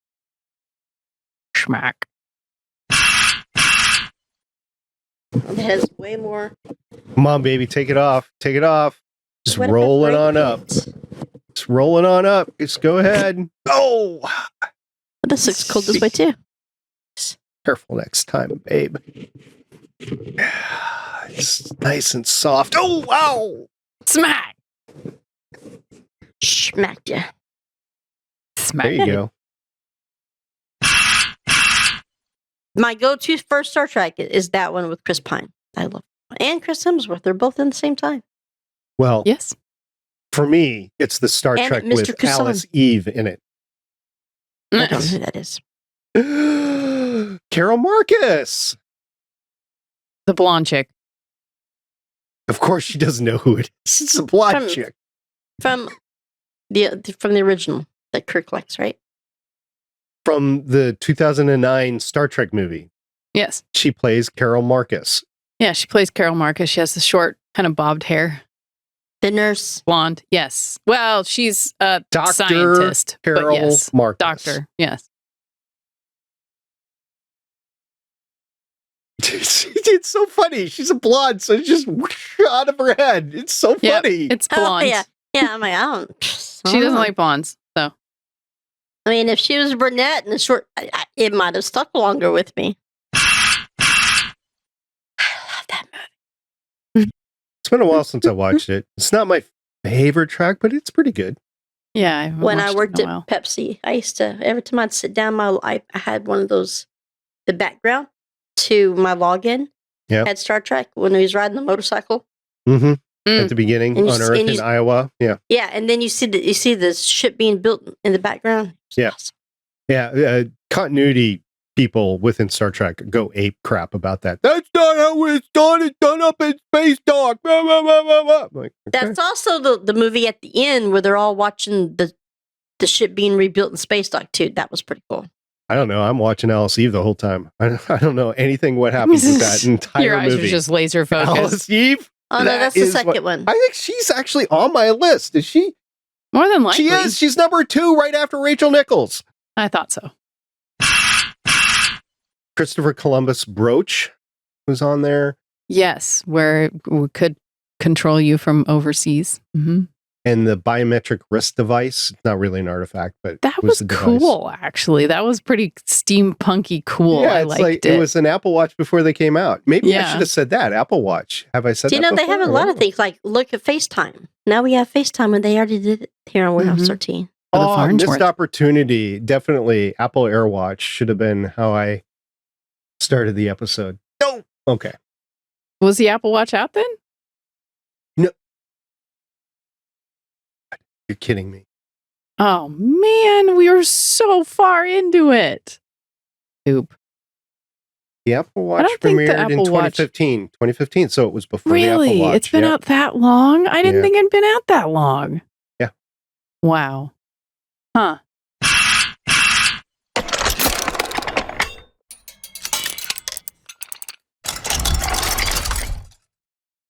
Smack. It has way more. Come on, baby, take it off. Take it off. Just What if roll I it break on up. Just roll it on up. Just go ahead. Oh! This looks cool this way too. Careful next time, babe. It's nice and soft. Oh, wow! Smack! Smacked ya. Smack. There you go. My go-to first Star Trek is that one with Chris Pine. I love it. And Chris Hemsworth. They're both in the same time. Well, Yes. for me, it's the Star And Trek Mr. with Cousin. Alice Eve in it. I don't know who that is. Carol Marcus. The blonde chick. Of course, she doesn't know who it is. It's a blonde From- chick. From the original that Kirk likes, right? From the 2009 Star Trek movie. Yes. She plays Carol Marcus. Yeah, she plays Carol Marcus. She has the short, kind of bobbed hair. The nurse. Blonde. Yes. Well, she's a Dr. scientist. Carol but yes. Marcus. Doctor. Yes. It's so funny. She's a blonde, so it's just whoosh out of her head. It's so Yeah, funny. it's blonde. Oh, yeah. Yeah, I'm like, I don't. She doesn't like blondes. So I mean, if she was a brunette and short, it might have stuck longer with me. I love that movie. It's been a while since I watched it. It's not my favorite track, but it's pretty good. yeah. I haven't When I watched it worked in a at while. Pepsi, I used to, every time I'd sit down, I had one of those, the background to my login. Yeah. Had Star Trek when he was riding the motorcycle. Mm-hmm. Mm. At the beginning, And you on s- Earth and in you- Iowa. Yeah. Yeah, and then you see the ship being built in the background. It's Yeah. awesome. Yeah. Continuity people within Star Trek go ape crap about that. That's not how it's done. It's done up in space dock. Blah, blah, blah, blah, blah. I'm like, okay. That's also the movie at the end where they're all watching the ship being rebuilt in space dock too. That was pretty cool. I don't know. I'm watching Alice Eve the whole time. I don't know anything what happens with that entire Your eyes movie. are just laser focused. Alice Eve? Oh no, That that's the is second what- one. I think she's actually on my list. Is she? More than likely. She is. She's number 2 right after Rachel Nichols. I thought so. Christopher Columbus brooch was on there. Yes, where it could control you from overseas. Hmm. And the biometric wrist device. It's not really an artifact, but That it was the device. cool, actually. That was pretty steampunky cool. Yeah, I it's liked like it. it was an Apple Watch before they came out. Maybe I Yeah. should have said that. Apple Watch. Have I said Do you that know they have a before? lot of things like look at FaceTime. Now we have FaceTime and they already did it here on Warehouse Mhm. 13. For the Oh, Farnsworth. missed opportunity. Definitely Apple AirWatch should have been how I started the episode. No. Okay. Was the Apple Watch out then? You're kidding me. Oh man, we were so far into it. Oop. The Apple Watch don't think the premiered in Apple Watch- 2015. 2015, so it was before the Apple Really? Watch. It's been yeah. out that long? I didn't Yeah. think it'd been out that long. Yeah. Wow. Huh.